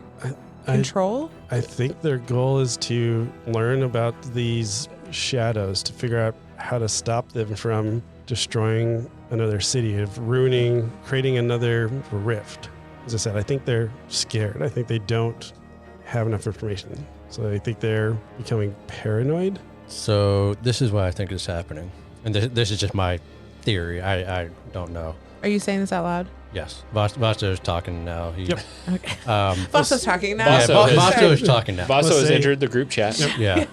Control? I think their goal is to learn about these shadows, to figure out how to stop them from destroying another city, of ruining, creating another rift. As I said, I think they're scared. I think they don't have enough information. So I think they're becoming paranoid. So this is what I think is happening. And this is just my theory. I don't know. Are you saying this out loud? Yes. Vasto is talking now. Yep. Okay. Vasso's talking now. Vaso Yeah, has- Vasto is talking now. Vaso Let's has say- entered the group chat. Yeah.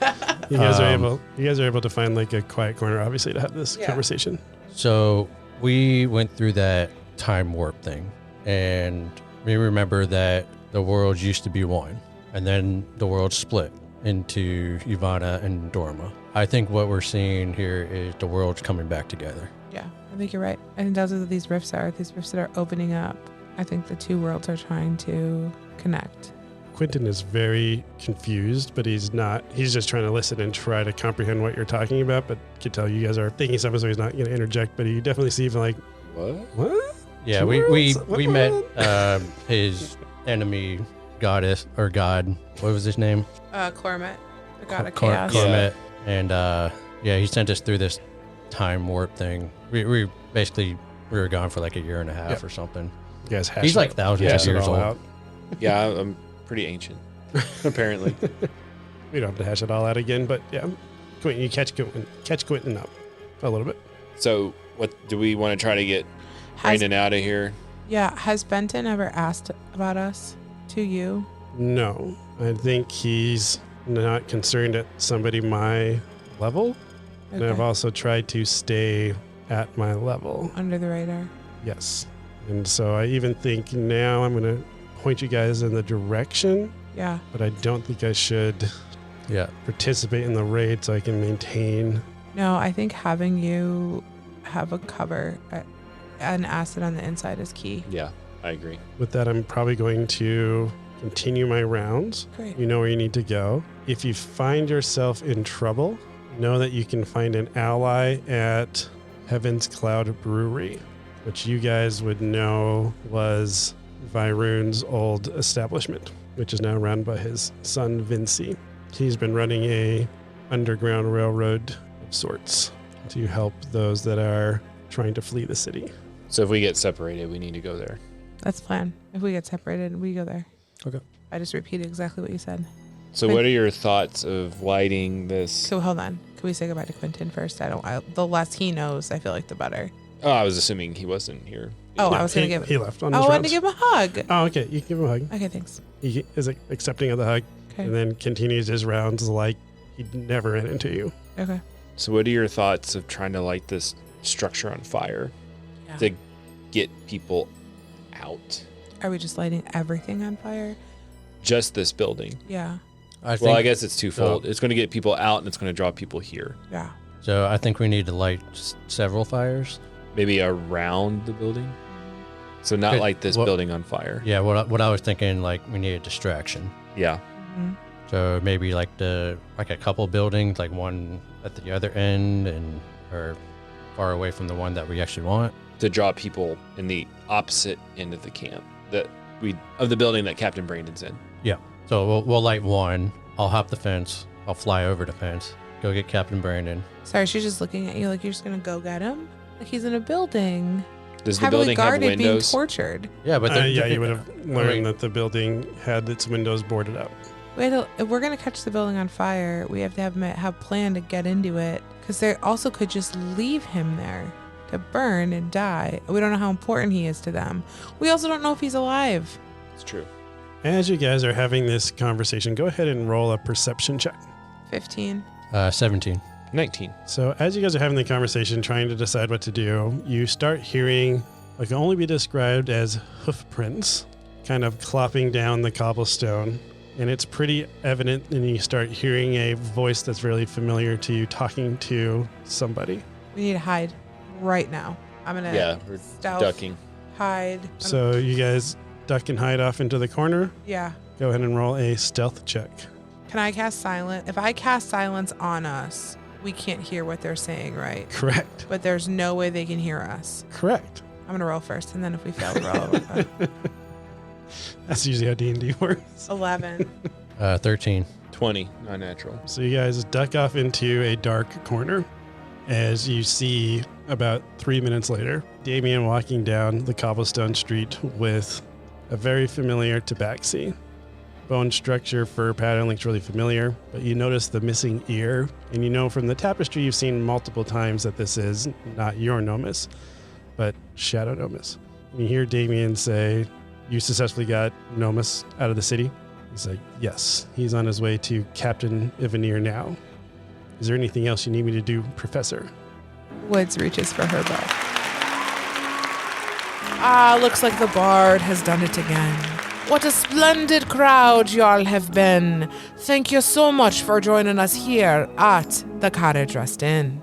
You guys are able to find like a quiet corner, obviously, to have this Yeah. conversation. So we went through that time warp thing, and we remember that the worlds used to be one, and then the world split into Ivana and Dorma. I think what we're seeing here is the worlds coming back together. Yeah, I think you're right. I think those are what these rifts are. These rifts that are opening up. I think the two worlds are trying to connect. Quentin is very confused, but he's not. He's just trying to listen and try to comprehend what you're talking about. But I can tell you guys are thinking something, so he's not going to interject. But you definitely see him like, what? Yeah, Two we worlds? we met his enemy goddess or god. What was his name? Cormet, the god of Cor- chaos. Cormet. And he sent us through this time warp thing. We basically we were gone for like a year and a half Yep. or something. You guys hash He's it like out. thousands Hash of it years all old. out. Yeah, I'm pretty ancient, apparently. We don't have to hash it all out again, but yeah, Quentin, you catch Quentin up a little bit. So, what do we want to try to get Has, Brandon out of here? yeah, has Benton ever asked about us to you? No, I think he's not concerned at somebody my level, and I've Okay. also tried to stay at my level. Under the radar. Yes, and so I even think now I'm going to point you guys in the direction, Yeah. but I don't think I should Yeah. participate in the raid so I can maintain. No, I think having you have a cover, an asset on the inside is key. Yeah, I agree. With that, I'm probably going to continue my rounds. Great. You know where you need to go. If you find yourself in trouble, know that you can find an ally at Heaven's Cloud Brewery, which you guys would know was Vyroon's old establishment, which is now run by his son Vinci. He's been running a underground railroad of sorts to help those that are trying to flee the city. So, if we get separated, we need to go there. That's the plan. If we get separated, we go there. Okay. I just repeated exactly what you said. So, what are your thoughts of lighting this? So hold on. Can we say goodbye to Quentin first? The less he knows, I feel like the better. Oh, I was assuming he wasn't here. Oh, Yeah, I was going to give. He left on I his wanted to rounds. give him a hug. Oh, okay. You can give him a hug. Okay, thanks. He is accepting of the hug Okay. and then continues his rounds like he never ran into you. Okay. So, what are your thoughts of trying to light this structure on fire Yeah. to get people out? Are we just lighting everything on fire? Just this building. Yeah. Well, I guess it's twofold. It's going to get people out and it's going to draw people here. Yeah. So I think we need to light several fires. Maybe around the building. So not Good. like this Well- building on fire. Yeah, what I was thinking, like we need a distraction. Yeah. So maybe like a couple buildings, like one at the other end and or far away from the one that we actually want. To draw people in the opposite end of the camp of the building that Captain Brandon's in. Yeah. So we'll light one. I'll hop the fence. I'll fly over the fence. Go get Captain Brandon. Sorry, she's just looking at you like you're just gonna go get him. Like he's in a building, Does the heavily building have guarded, being windows? tortured. Yeah, but Yeah, you would have learned that the building had its windows boarded up. If we're gonna catch the building on fire, we have to have plan to get into it, because they also could just leave him there to burn and die. We don't know how important he is to them. We also don't know if he's alive. It's true. As you guys are having this conversation, go ahead and roll a perception check. 15. 17. 19. So as you guys are having the conversation, trying to decide what to do, you start hearing what can only be described as hoof prints kind of clopping down the cobblestone. And it's pretty evident, and you start hearing a voice that's really familiar to you talking to somebody. We need to hide right now. I'm gonna We're stealth, ducking. hide. So you guys duck and hide off into the corner. Yeah. Go ahead and roll a stealth check. Can I cast silence? If I cast silence on us, we can't hear what they're saying, right? Correct. But there's no way they can hear us. Correct. I'm gonna roll first, and then if we fail, we roll. That's usually how D&D works. 11. 13. 20. Not natural. So you guys duck off into a dark corner as you see about 3 minutes later, Damien walking down the cobblestone street with a very familiar tabaxi. Bone structure, fur pattern looks really familiar, but you notice the missing ear, and you know from the tapestry you've seen multiple times that this is not your Nomus, but Shadow Nomus. And you hear Damien say, "You successfully got Nomus out of the city?" He's like, "Yes, he's on his way to Captain Ivanir now. Is there anything else you need me to do, Professor?" Woods reaches for her bow. Ah, looks like the bard has done it again. What a splendid crowd y'all have been. Thank you so much for joining us here at the Carriage Rest Inn.